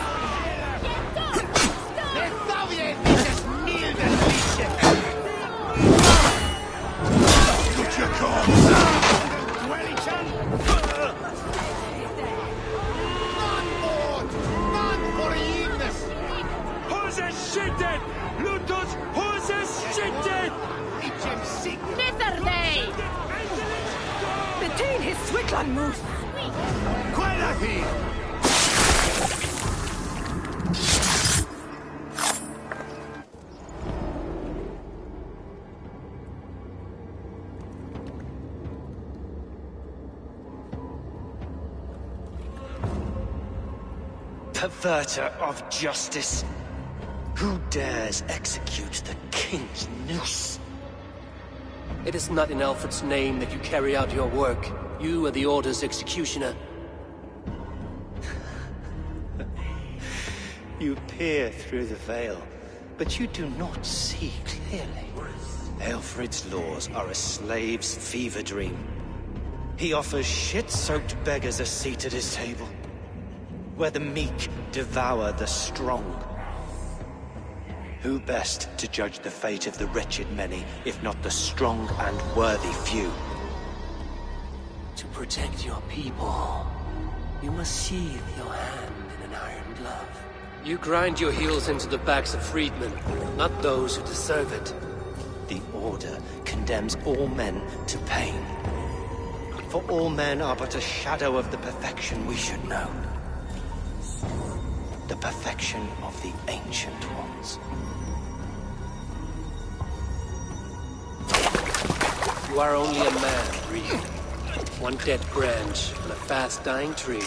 Lethavie dieses milde Lichtchen! Gut gekommen! Dwellichan! None for eagerness! Who's a shitted? Lutus, who's a shitted? Ichem sick! Mitherday! Detain his Switland move! Quella here! Perverter of justice! Who dares execute the king's noose? It is not in Alfred's name that you carry out your work. You are the Order's executioner. You peer through the veil, but you do not see clearly. Alfred's laws are a slave's fever dream. He offers shit-soaked beggars a seat at his table, where the meek devour the strong. Who best to judge the fate of the wretched many, if not the strong and worthy few? To protect your people, you must sheathe your hand in an iron glove. You grind your heels into the backs of freedmen, not those who deserve it. The Order condemns all men to pain. For all men are but a shadow of the perfection we should know. The perfection of the Ancient Ones. You are only a man, Reed. One dead branch on a fast-dying tree.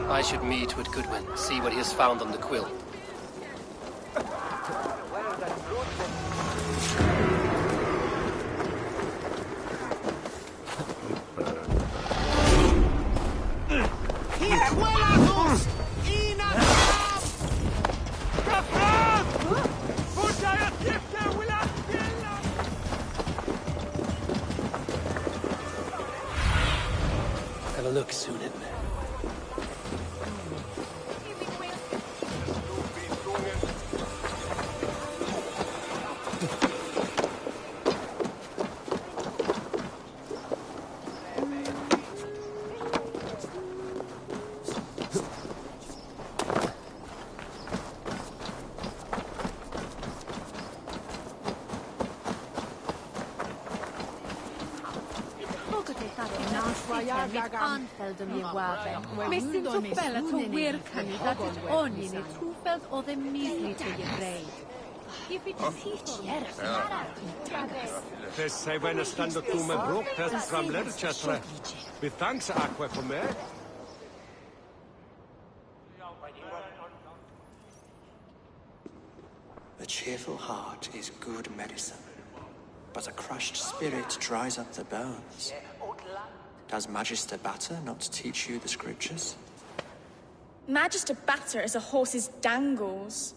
I should meet with Goodwin, see what he has found on the quill. Have a look, Sunan. Fes sei when a stand up to my brook test from Leicester. With thanks, Aqua, for me. A cheerful heart is good medicine, but a crushed spirit dries up the bones. Does Magister Batter not teach you the scriptures? Magister Batter is a horse's dangles.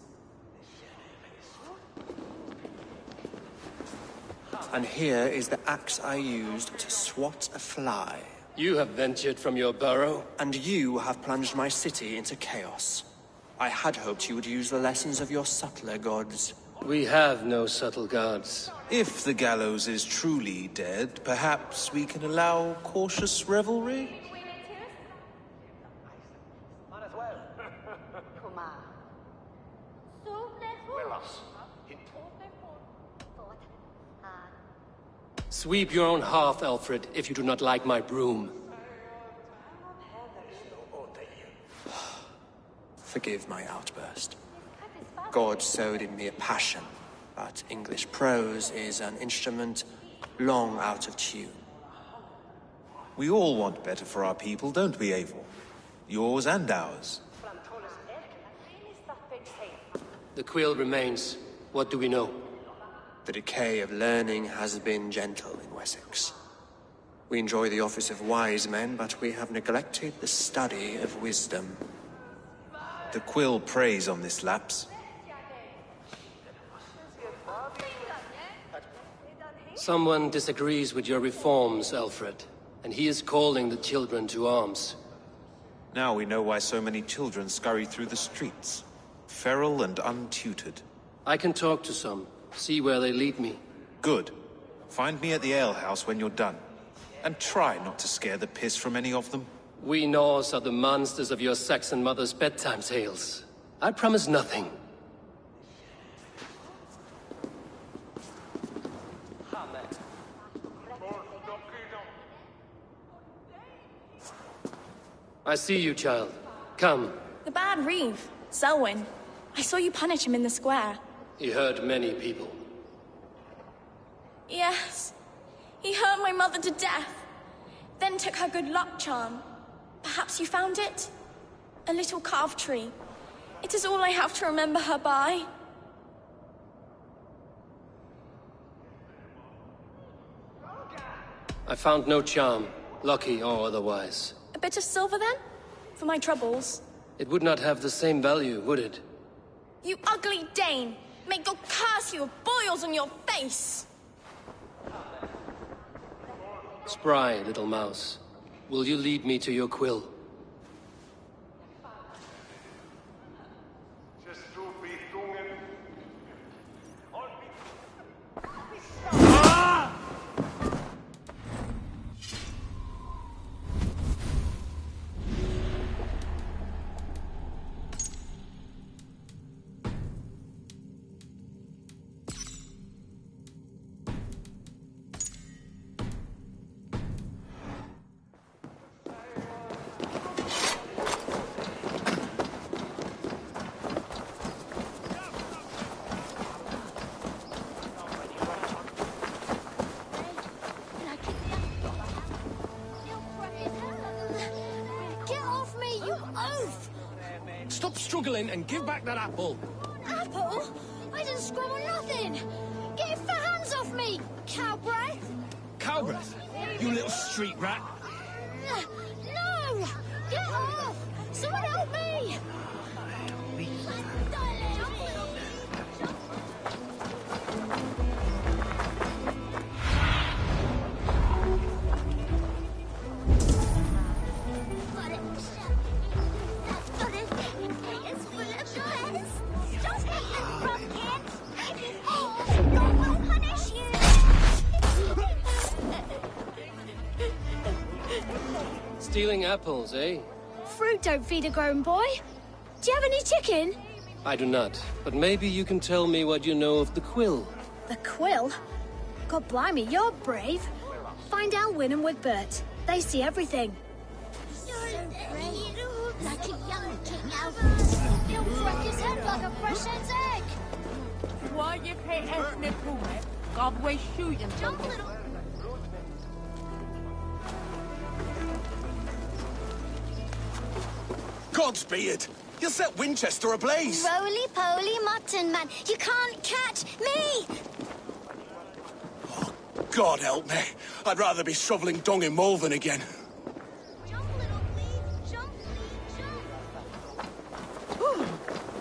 And here is the axe I used to swat a fly. You have ventured from your burrow. And you have plunged my city into chaos. I had hoped you would use the lessons of your subtler gods. We have no subtle gods. If the gallows is truly dead, perhaps we can allow cautious revelry? Sweep your own hearth, Alfred, if you do not like my broom. Forgive my outburst. God sowed in me a passion, but English prose is an instrument long out of tune. We all want better for our people, don't we, Eivor? Yours and ours. The quill remains. What do we know? The decay of learning has been gentle in Wessex. We enjoy the office of wise men, but we have neglected the study of wisdom. The quill preys on this lapse. Someone disagrees with your reforms, Alfred, and he is calling the children to arms. Now we know why so many children scurry through the streets, feral and untutored. I can talk to some, see where they lead me. Good. Find me at the alehouse when you're done. And try not to scare the piss from any of them. We Norse are the monsters of your Saxon mother's bedtime tales. I promise nothing. I see you, child. Come. The bad Reeve, Selwyn. I saw you punish him in the square. He hurt many people. Yes. He hurt my mother to death. Then took her good luck charm. Perhaps you found it? A little carved tree. It is all I have to remember her by. I found no charm, lucky or otherwise. A bit of silver, then? For my troubles? It would not have the same value, would it? You ugly Dane! May God curse you with boils on your face! Spry, little mouse. Will you lead me to your quill? Stop struggling and give back that apple. Apple? I didn't scrub on nothing. Get your hands off me, cow breath. Cow breath? You little street rat. No! Get off! Someone help me! Stealing apples, eh? Fruit don't feed a grown boy. Do you have any chicken? I do not, but maybe you can tell me what you know of the quill. The quill? God blimey, you're brave. find Elwyn and Wigbert. They see everything. Like a young King Alfred. He'll crack his head like a fresh hen's egg. Why you pay ethnic woman? God way shooting. Jump, little. Godspeed! You set Winchester ablaze! Roly-poly mutton man, you can't catch me! God help me. I'd rather be shoveling dung in Malvern again.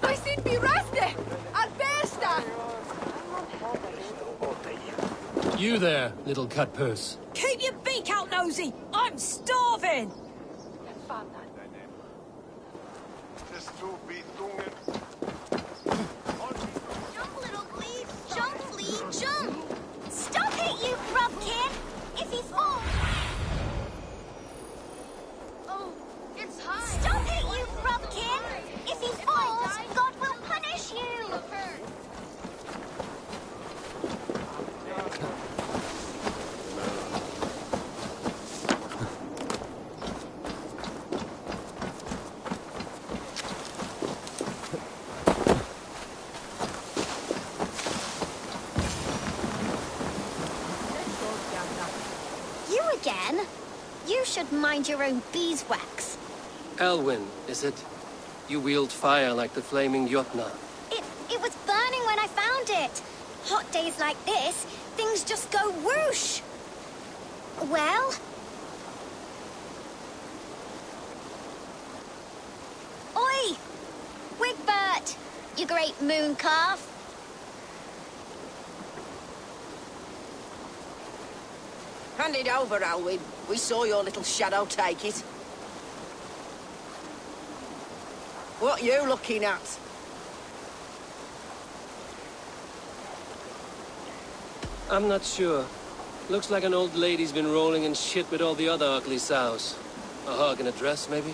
I seem to be rusty! Albersta! You there, little cut purse. Keep your beak out, Nosy! I'm starving! Jump, little flea! Jump, flea, jump! Stop it, you grubkin! If he falls... Oh, it's high! Stop it, you grubkin! If he falls, God will punish you! You again? You should mind your own beeswax. Elwyn, is it? You wield fire like the flaming Jotnar. It was burning when I found it. Hot days like this, things just go whoosh. Well? Oi! Wigbert! You great moon calf. Hand it over, Alwyn. We saw your little shadow take it. What you looking at? I'm not sure. Looks like an old lady's been rolling in shit with all the other ugly sows. A hog and a dress, maybe?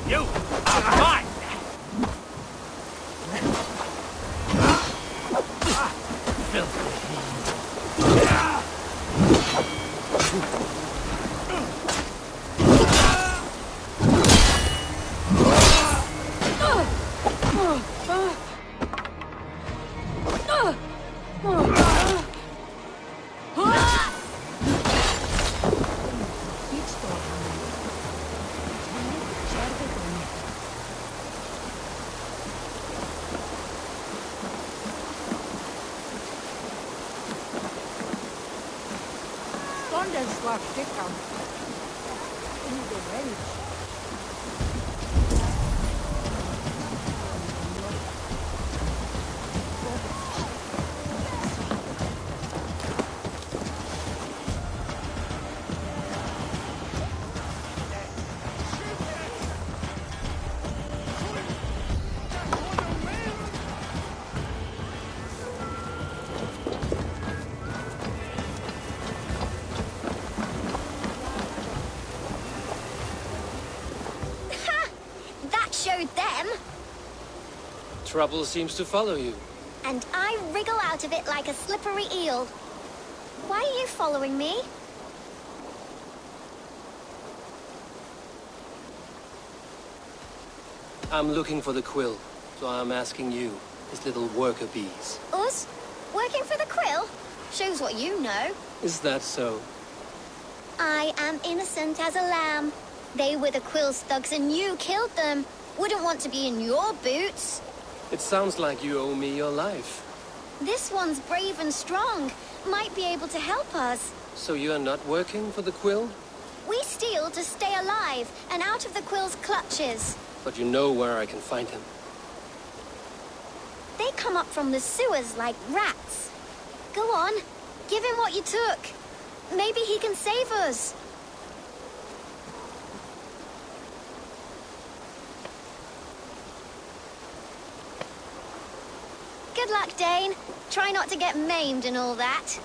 You are mine! Trouble seems to follow you. And I wriggle out of it like a slippery eel. Why are you following me? I'm looking for the quill, so I'm asking you, his little worker bees. Us? Working for the quill? Shows what you know. Is that so? I am innocent as a lamb. They were the quill's thugs and you killed them. Wouldn't want to be in your boots. It sounds like you owe me your life. This one's brave and strong. Might be able to help us. So you're not working for the quill? We steal to stay alive and out of the quill's clutches. But you know where I can find him. They come up from the sewers like rats. Go on, give him what you took. Maybe he can save us. Good luck, Dane. Try not to get maimed and all that.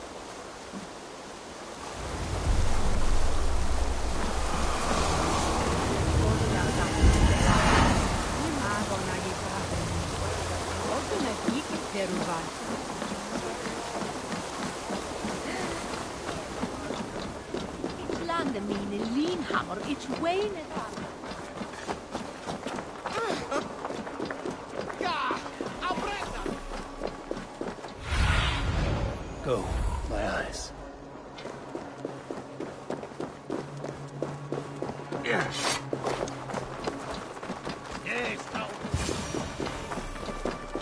Van de mine linhammer, it's Wayne. Go, my eyes. Yes.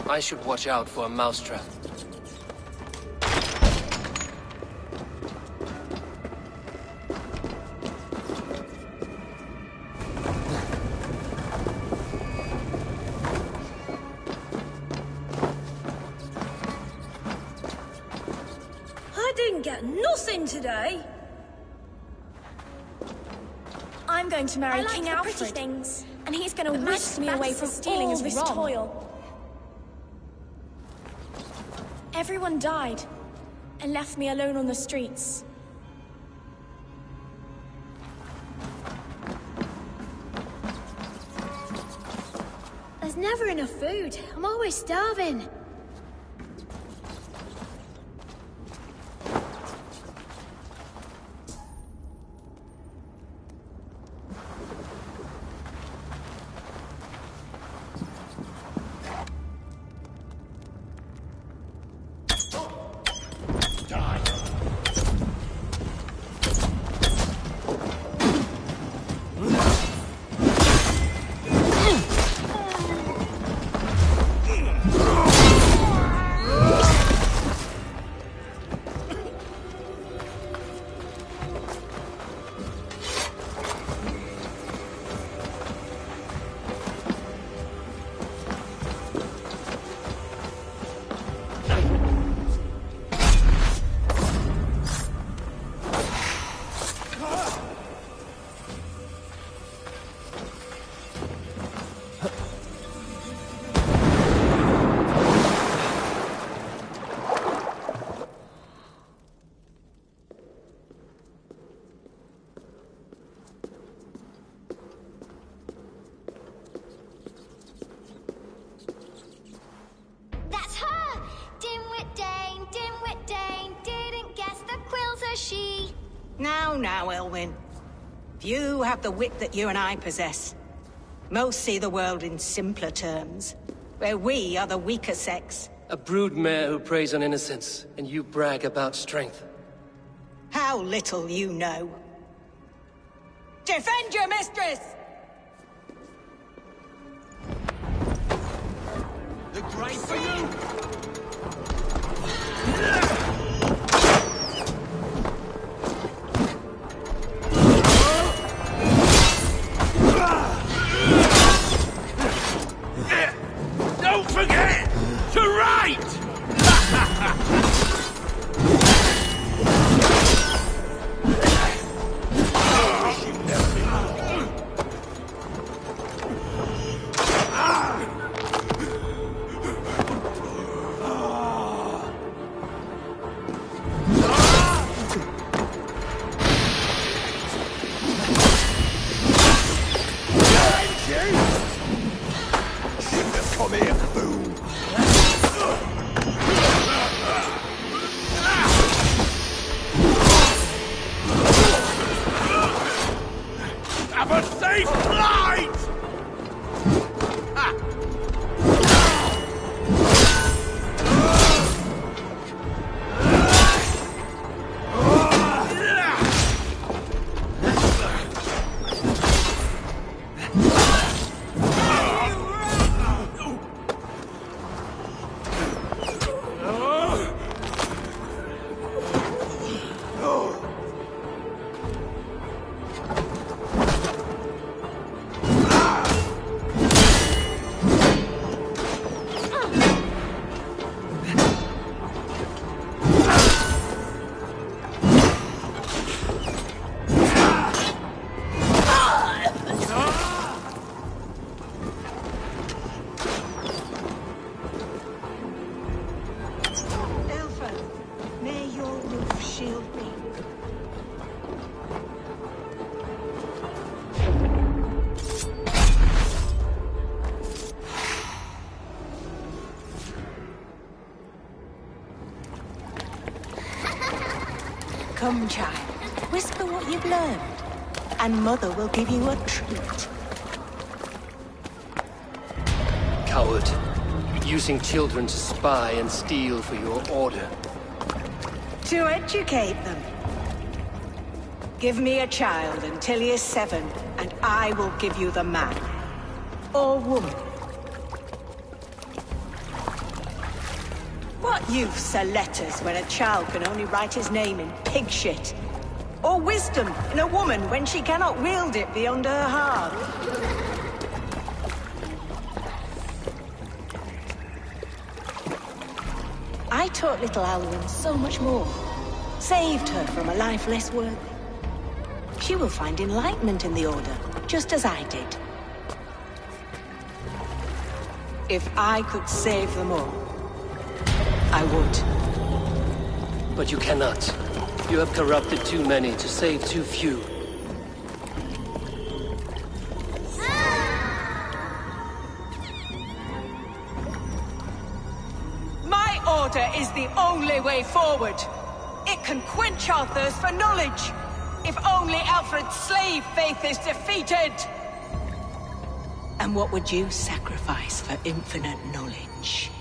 I should watch out for a mousetrap. I didn't get nothing today. I'm going to marry I like King the Alfred, pretty things. and he's going to But whisk me Max away is from stealing all is this wrong. toil. Everyone died, and left me alone on the streets. There's never enough food. I'm always starving. That's her! Dimwit Dane, didn't guess the quilter she. Now, Elwyn. Few have the wit that you and I possess. Most see the world in simpler terms, where we are the weaker sex. A broodmare who preys on innocence, and you brag about strength. How little you know. Defend your mistress! The grave for you! Don't forget to write! Come here, fool! Have a safe flight! Alfred, may your roof shield me. Come, child. Whisper what you've learned, and Mother will give you a treat. Coward. Using children to spy and steal for your order. To educate them. Give me a child until he is 7, and I will give you the man. Or woman. What use are letters when a child can only write his name in pig shit? Or wisdom in a woman when she cannot wield it beyond her heart? I taught little Alwyn so much more. Saved her from a life less worthy. She will find enlightenment in the Order, just as I did. If I could save them all, I would. But you cannot. You have corrupted too many to save too few. My order is the only way forward. It can quench our thirst for knowledge. If only Alfred's slave faith is defeated. And what would you sacrifice for infinite knowledge?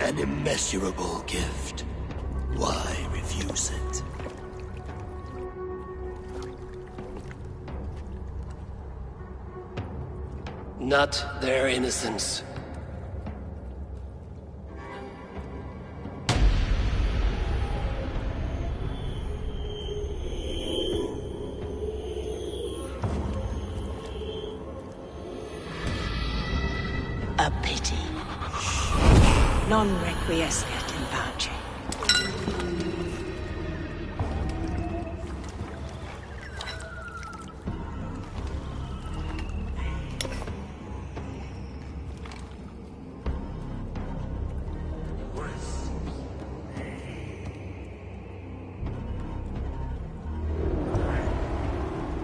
An immeasurable gift. Why refuse it? Not their innocence. A pity. Non requiescat in pace.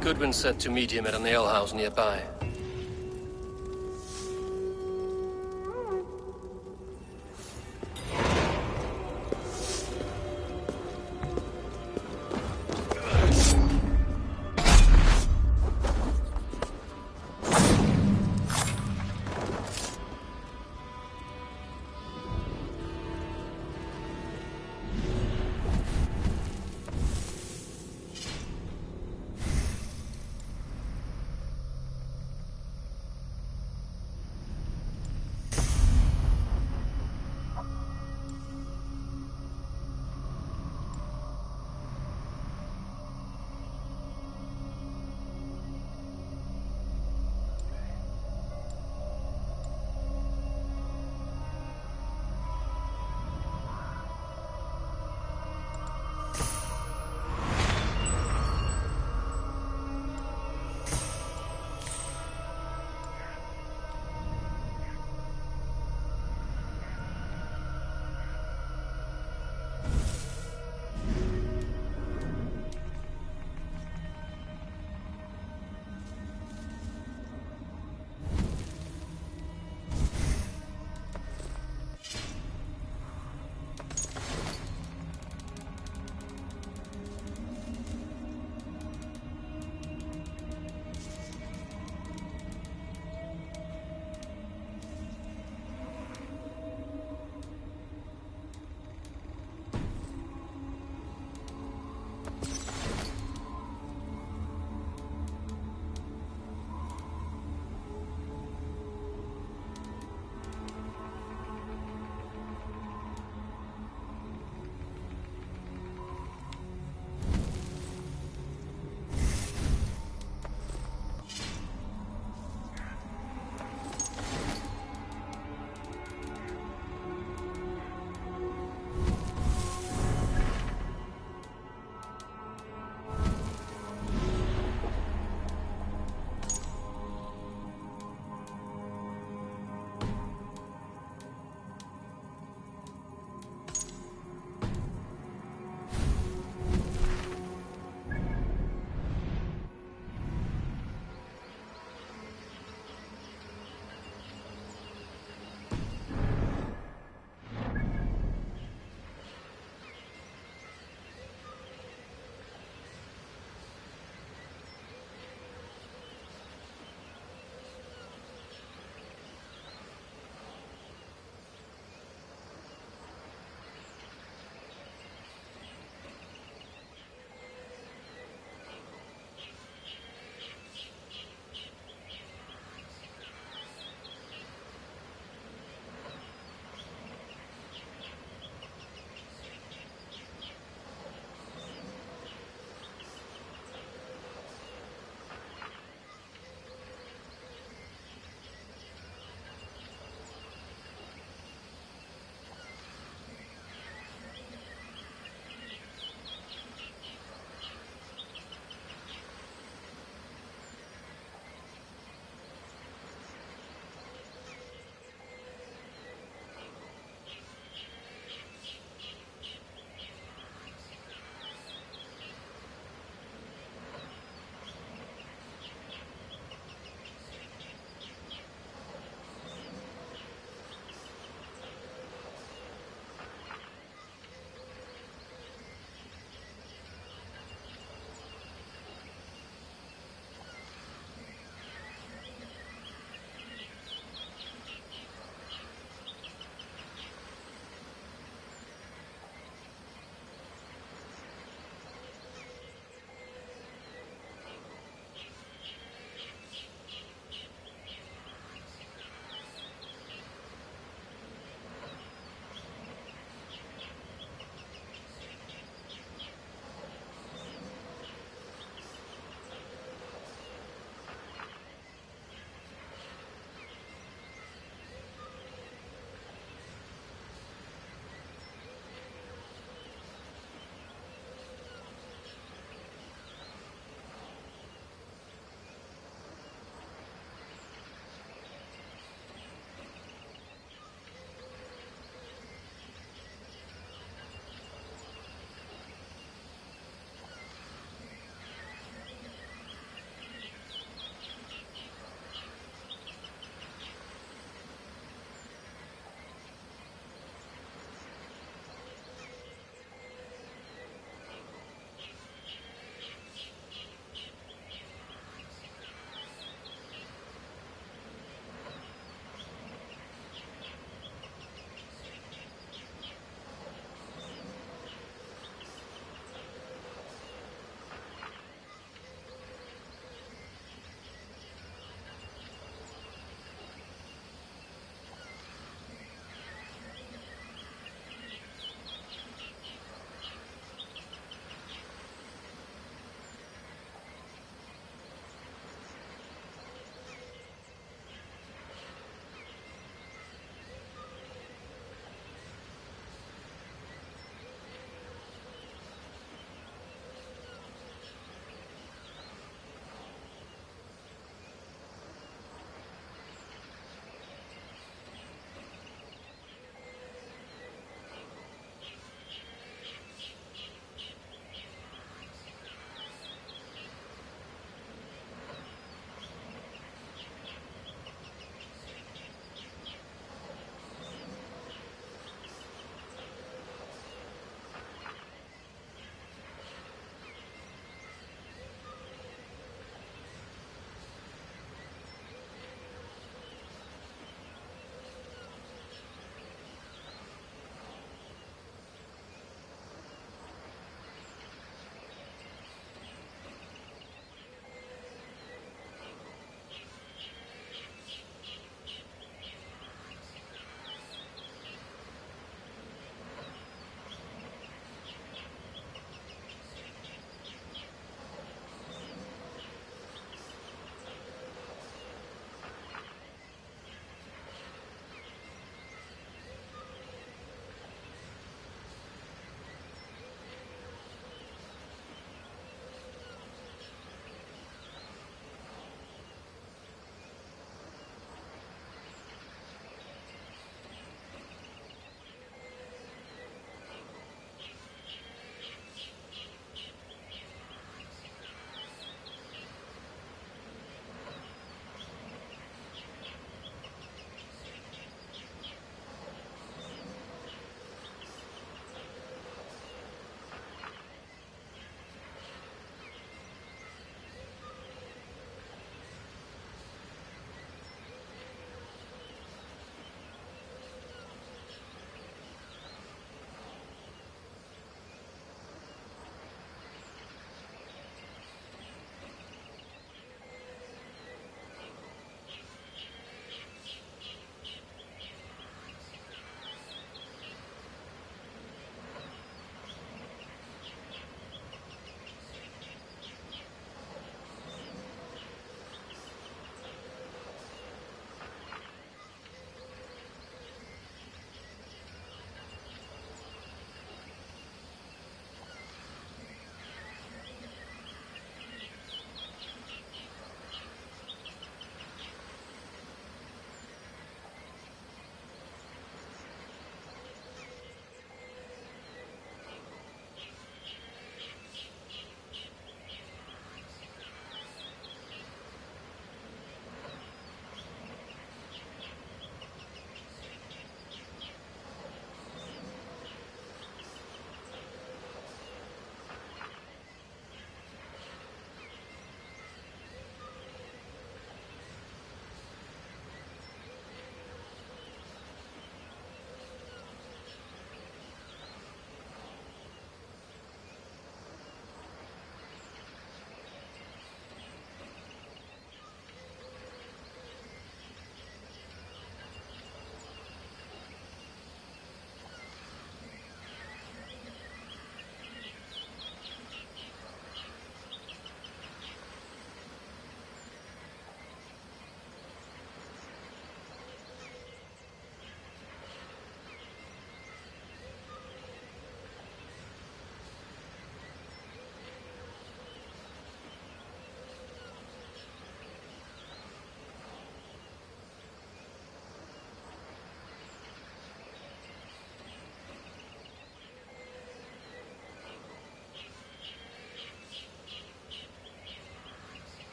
Goodwin said to meet him at an alehouse nearby.